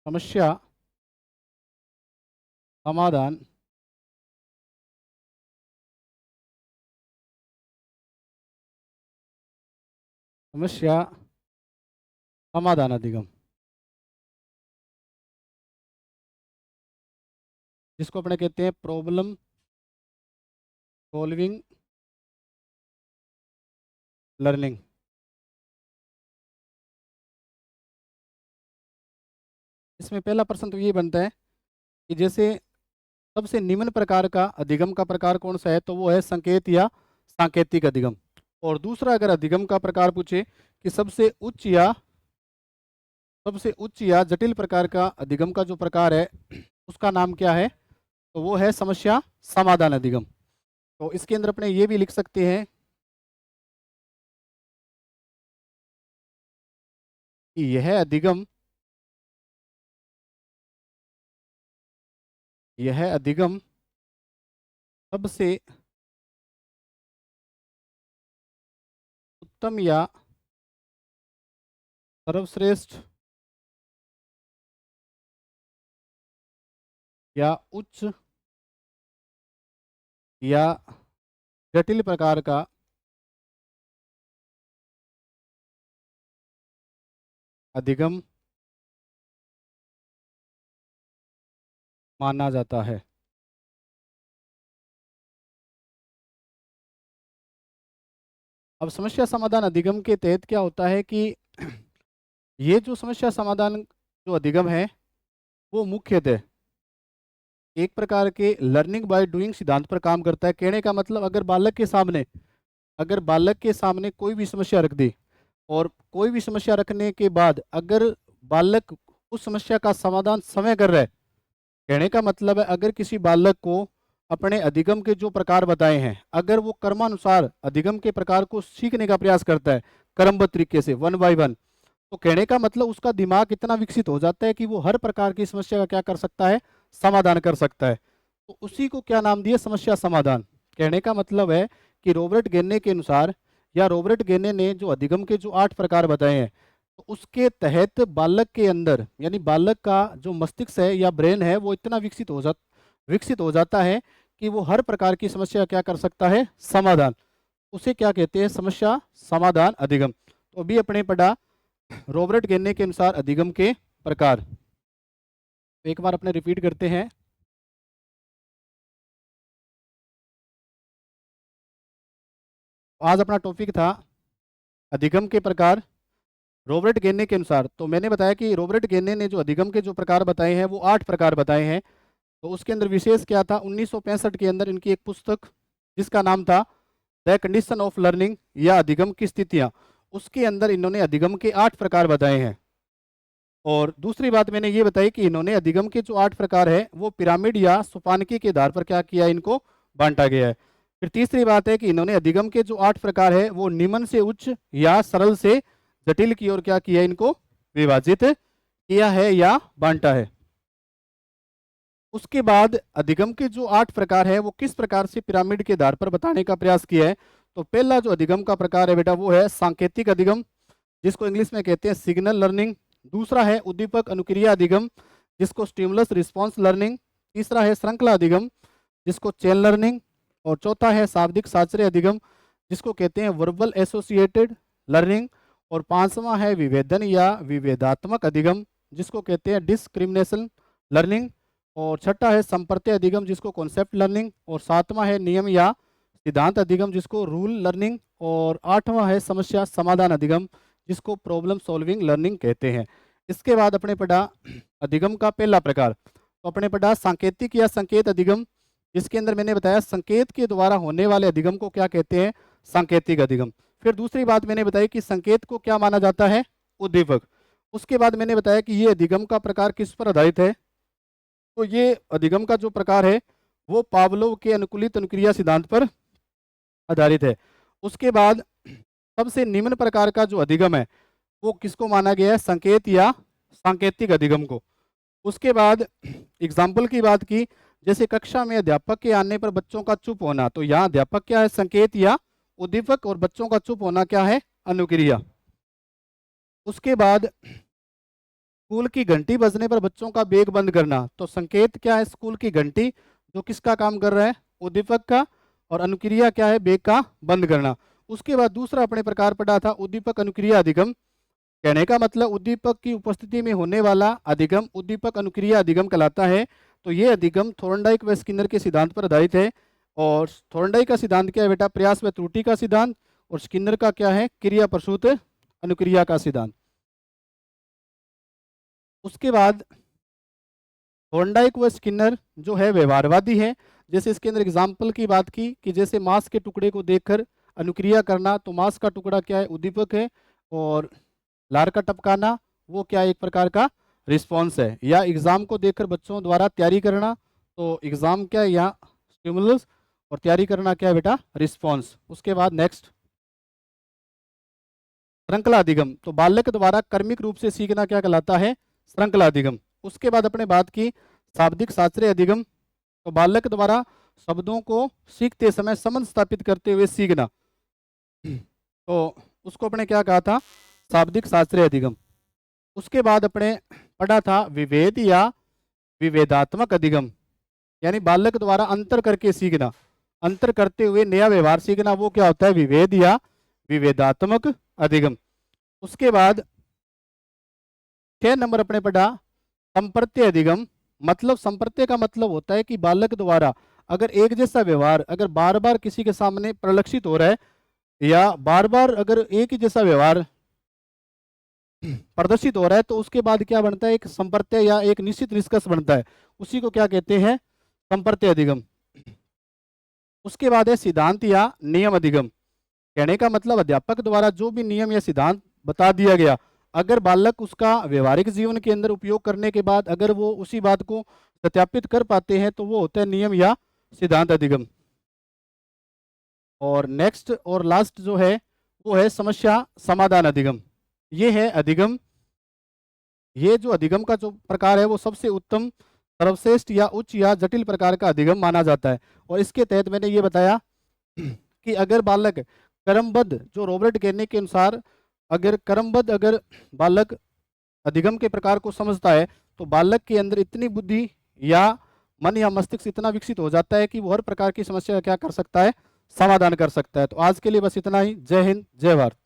समस्या समाधान समस्या समाधान अधिगम, जिसको अपने कहते हैं प्रॉब्लम सॉल्विंग लर्निंग। इसमें पहला प्रश्न तो ये बनता है कि जैसे सबसे निम्न प्रकार का अधिगम का प्रकार कौन सा है, तो वो है संकेत या सांकेतिक अधिगम। और दूसरा अगर अधिगम का प्रकार पूछे कि सबसे उच्च या जटिल प्रकार का अधिगम का जो प्रकार है उसका नाम क्या है, तो वो है समस्या समाधान अधिगम। तो इसके अंदर अपने ये भी लिख सकते हैं कि यह अधिगम सबसे उत्तम या सर्वश्रेष्ठ या उच्च या जटिल प्रकार का अधिगम माना जाता है। अब समस्या समाधान अधिगम के तहत क्या होता है कि ये जो समस्या समाधान जो अधिगम है वो मुख्यतः एक प्रकार के लर्निंग बाय डूइंग सिद्धांत पर काम करता है। कहने का मतलब अगर बालक के सामने कोई भी समस्या रख दी और कोई भी समस्या रखने के बाद अगर बालक उस समस्या का समाधान समय कर रहा है, कहने का मतलब है अगर किसी बालक को अपने अधिगम के जो प्रकार बताए हैं अगर वो क्रमानुसार अधिगम के प्रकार को सीखने का प्रयास करता है क्रमबद्ध तरीके से 1 बाय 1, तो कहने का मतलब उसका दिमाग इतना विकसित हो जाता है कि वो हर प्रकार की समस्या का क्या कर सकता है, समाधान कर सकता है। तो उसी को क्या नाम दिया, समस्या समाधान। कहने का मतलब है कि रॉबर्ट गेने के अनुसार या रॉबर्ट गेने ने जो अधिगम के जो 8 प्रकार बताए हैं तो उसके तहत बालक के अंदर यानी बालक का जो मस्तिष्क है या ब्रेन है वो इतना विकसित हो जाता है कि वो हर प्रकार की समस्या क्या कर सकता है, समाधान। उसे क्या कहते हैं, समस्या समाधान अधिगम। तो अभी अपने पढ़ा रॉबर्ट गेने के अनुसार अधिगम के प्रकार। तो एक बार अपने रिपीट करते हैं। आज अपना टॉपिक था अधिगम के प्रकार रॉबर्ट गेने के अनुसार। तो मैंने बताया कि रॉबर्ट गेने ने जो अधिगम के जो प्रकार बताए हैं वो 8 प्रकार बताए हैं। तो उसके अंदर विशेष क्या था, 1965 के अंदर इनकी एक पुस्तक जिसका नाम था द कंडीशन ऑफ लर्निंग या अधिगम की स्थितियां, उसके अंदर इन्होंने अधिगम के 8 प्रकार बताए हैं। और दूसरी बात मैंने ये बताई कि इन्होंने अधिगम के जो 8 प्रकार है वो पिरामिड या सोपानकी के आधार पर क्या किया, इनको बांटा गया है। फिर तीसरी बात है कि इन्होंने अधिगम के जो 8 प्रकार है वो निम्न से उच्च या सरल से जटिल की ओर क्या किया, इनको विभाजित किया है या बांटा है। उसके बाद अधिगम के जो 8 प्रकार है वो किस प्रकार से पिरामिड के आधार पर बताने का प्रयास किया है। तो पहला जो अधिगम का प्रकार है बेटा वो है सांकेतिक अधिगम, जिसको इंग्लिश में कहते हैं सिग्नल लर्निंग। दूसरा है उद्दीपक अनुक्रिया अधिगम, जिसको स्टिमुलस रिस्पॉन्स लर्निंग। तीसरा है श्रृंखला अधिगम, जिसको चेन लर्निंग। और चौथा है शाब्दिक साचर्य अधिगम, जिसको कहते हैं वर्बल एसोसिएटेड लर्निंग। और पांचवा है विभेदन या विभेदात्मक अधिगम, जिसको कहते हैं डिस्क्रिमिनेशन लर्निंग। और छठा है संप्रत्यय अधिगम, जिसको कॉन्सेप्ट लर्निंग। और सातवां है नियम या सिद्धांत अधिगम, जिसको रूल लर्निंग। और आठवां है समस्या समाधान अधिगम, जिसको प्रॉब्लम सॉल्विंग लर्निंग कहते हैं। इसके बाद अपने पढ़ा अधिगम का पहला प्रकार, तो अपने पढ़ा सांकेतिक या संकेत अधिगम, जिसके अंदर मैंने बताया संकेत के द्वारा होने वाले अधिगम को क्या कहते हैं, सांकेतिक अधिगम। फिर दूसरी बात मैंने बताई कि संकेत को क्या माना जाता है, उद्दीपक। उसके बाद मैंने बताया कि ये अधिगम का प्रकार किस पर आधारित है, तो ये अधिगम का जो प्रकार है वो पावलोव के अनुकूलित अनुक्रिया सिद्धांत पर आधारित है। उसके बाद सबसे निम्न प्रकार का जो अधिगम है वो किसको माना गया है, संकेत या सांकेतिक अधिगम को। उसके बाद एग्जाम्पल की बात की, जैसे कक्षा में अध्यापक के आने पर बच्चों का चुप होना, तो यहाँ अध्यापक क्या है, संकेत या उद्दीपक, और बच्चों का चुप होना क्या है, अनुक्रिया। उसके बाद स्कूल की घंटी बजने पर बच्चों का बैग बंद करना, तो संकेत क्या है? स्कूल की घंटी, जो किसका काम कर रहा है? उद्दीपक का। और अनुक्रिया क्या है? बैग का बंद करना। उसके बाद दूसरा अपने प्रकार पढ़ा था उद्दीपक अनुक्रिया अधिगम। कहने का मतलब उद्दीपक की उपस्थिति में होने वाला अधिगम उद्दीपक अनुक्रिया अधिगम कहलाता है। तो ये अधिगम थोर्नडाइक व स्किनर के सिद्धांत पर आधारित है। और थोर्नडाइक का सिद्धांत क्या है बेटा? प्रयास व त्रुटि का सिद्धांत। और स्किनर का क्या है? क्रिया प्रसूत अनुक्रिया का सिद्धांत। उसके बाद थोर्नडाइक व स्किनर जो है व्यवहारवादी है। जैसे इसके अंदर एग्जाम्पल की बात की कि जैसे मांस के टुकड़े को देखकर अनुक्रिया करना, तो मांस का टुकड़ा क्या है? उद्दीपक है। और लार का टपकाना वो क्या है? एक प्रकार का रिस्पॉन्स है। या एग्जाम को देखकर बच्चों द्वारा तैयारी करना, तो एग्जाम क्या है? यहाँ स्टिमुलस, और तैयारी करना क्या है बेटा? रिस्पॉन्स। उसके बाद नेक्स्ट श्रृंखला अधिगम, तो बालक द्वारा कर्मिक रूप से सीखना क्या कहलाता है? श्रृंखला अधिगम। उसके बाद अपने बात की शाब्दिक शास्त्रीय अधिगम, तो बालक द्वारा शब्दों को सीखते समय संबंध स्थापित करते हुए सीखना, तो उसको अपने क्या कहा था? शाब्दिक शास्त्रीय अधिगम। उसके बाद अपने पढ़ा था विभेद या विभेदात्मक अधिगम, यानी बालक द्वारा अंतर करके सीखना, अंतर करते हुए नया व्यवहार सीखना, वो क्या होता है? विभेद या विभेदात्मक अधिगम। उसके बाद 6 नंबर अपने पढ़ा संप्रत्य अधिगम। मतलब संप्रत्य का मतलब होता है कि बालक द्वारा अगर एक जैसा व्यवहार अगर बार बार किसी के सामने प्रलक्षित हो रहा है, या बार बार अगर एक ही जैसा व्यवहार प्रदर्शित हो रहा है, तो उसके बाद क्या बनता है? एक संप्रत्य या एक निश्चित निष्कर्ष बनता है। उसी को क्या कहते हैं? संप्रत्य अधिगम। उसके बाद है सिद्धांत या नियम अधिगम। कहने का मतलब अध्यापक द्वारा जो भी नियम या सिद्धांत बता दिया गया, अगर बालक उसका व्यवहारिक जीवन के अंदर उपयोग करने के बाद अगर वो उसी बात को सत्यापित कर पाते हैं, तो वो होता है नियम या सिद्धांत अधिगम। और नेक्स्ट और लास्ट जो है वो है समस्या समाधान अधिगम। ये है अधिगम। ये जो अधिगम का जो प्रकार है वो सबसे उत्तम, सर्वश्रेष्ठ या उच्च या जटिल प्रकार का अधिगम माना जाता है। और इसके तहत मैंने ये बताया कि अगर बालक क्रमबद्ध, जो रॉबर्ट गेर्ने के अनुसार अगर क्रमबद्ध अगर बालक अधिगम के प्रकार को समझता है, तो बालक के अंदर इतनी बुद्धि या मन या मस्तिष्क इतना विकसित हो जाता है कि वो हर प्रकार की समस्या का क्या कर सकता है? समाधान कर सकता है। तो आज के लिए बस इतना ही। जय हिंद, जय भारत।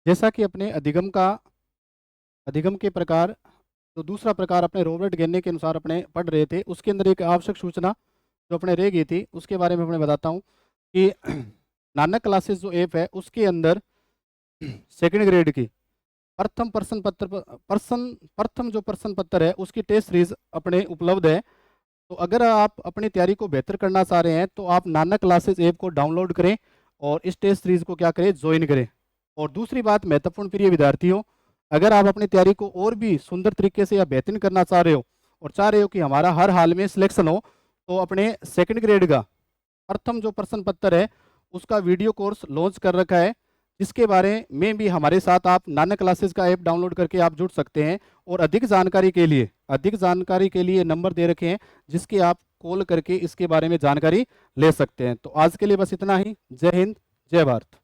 जैसा कि अपने अधिगम के प्रकार, तो दूसरा प्रकार अपने रॉबर्ट गेर्ने के अनुसार अपने पढ़ रहे थे, उसके अंदर एक आवश्यक सूचना जो अपने रह गई थी उसके बारे में अपने बताता हूँ कि नानक क्लासेस जो ऐप है उसके अंदर सेकंड ग्रेड की प्रथम जो प्रश्न पत्र है उसकी टेस्ट सीरीज अपने उपलब्ध है। तो अगर आप अपनी तैयारी को बेहतर करना चाह रहे हैं, तो आप नानक क्लासेस ऐप को डाउनलोड करें और इस टेस्ट सीरीज को क्या करें? ज्वाइन करें। और दूसरी बात महत्वपूर्ण प्रिय विद्यार्थियों, अगर आप अपनी तैयारी को और भी सुंदर तरीके से या बेहतरीन करना चाह रहे हो और चाह रहे हो कि हमारा हर हाल में सिलेक्शन हो, तो अपने सेकंड ग्रेड का प्रथम जो प्रश्न पत्र है उसका वीडियो कोर्स लॉन्च कर रखा है, जिसके बारे में भी हमारे साथ आप नानक क्लासेस का ऐप डाउनलोड करके आप जुड़ सकते हैं। और अधिक जानकारी के लिए नंबर दे रखे हैं जिसके आप कॉल करके इसके बारे में जानकारी ले सकते हैं। तो आज के लिए बस इतना ही। जय हिंद, जय भारत।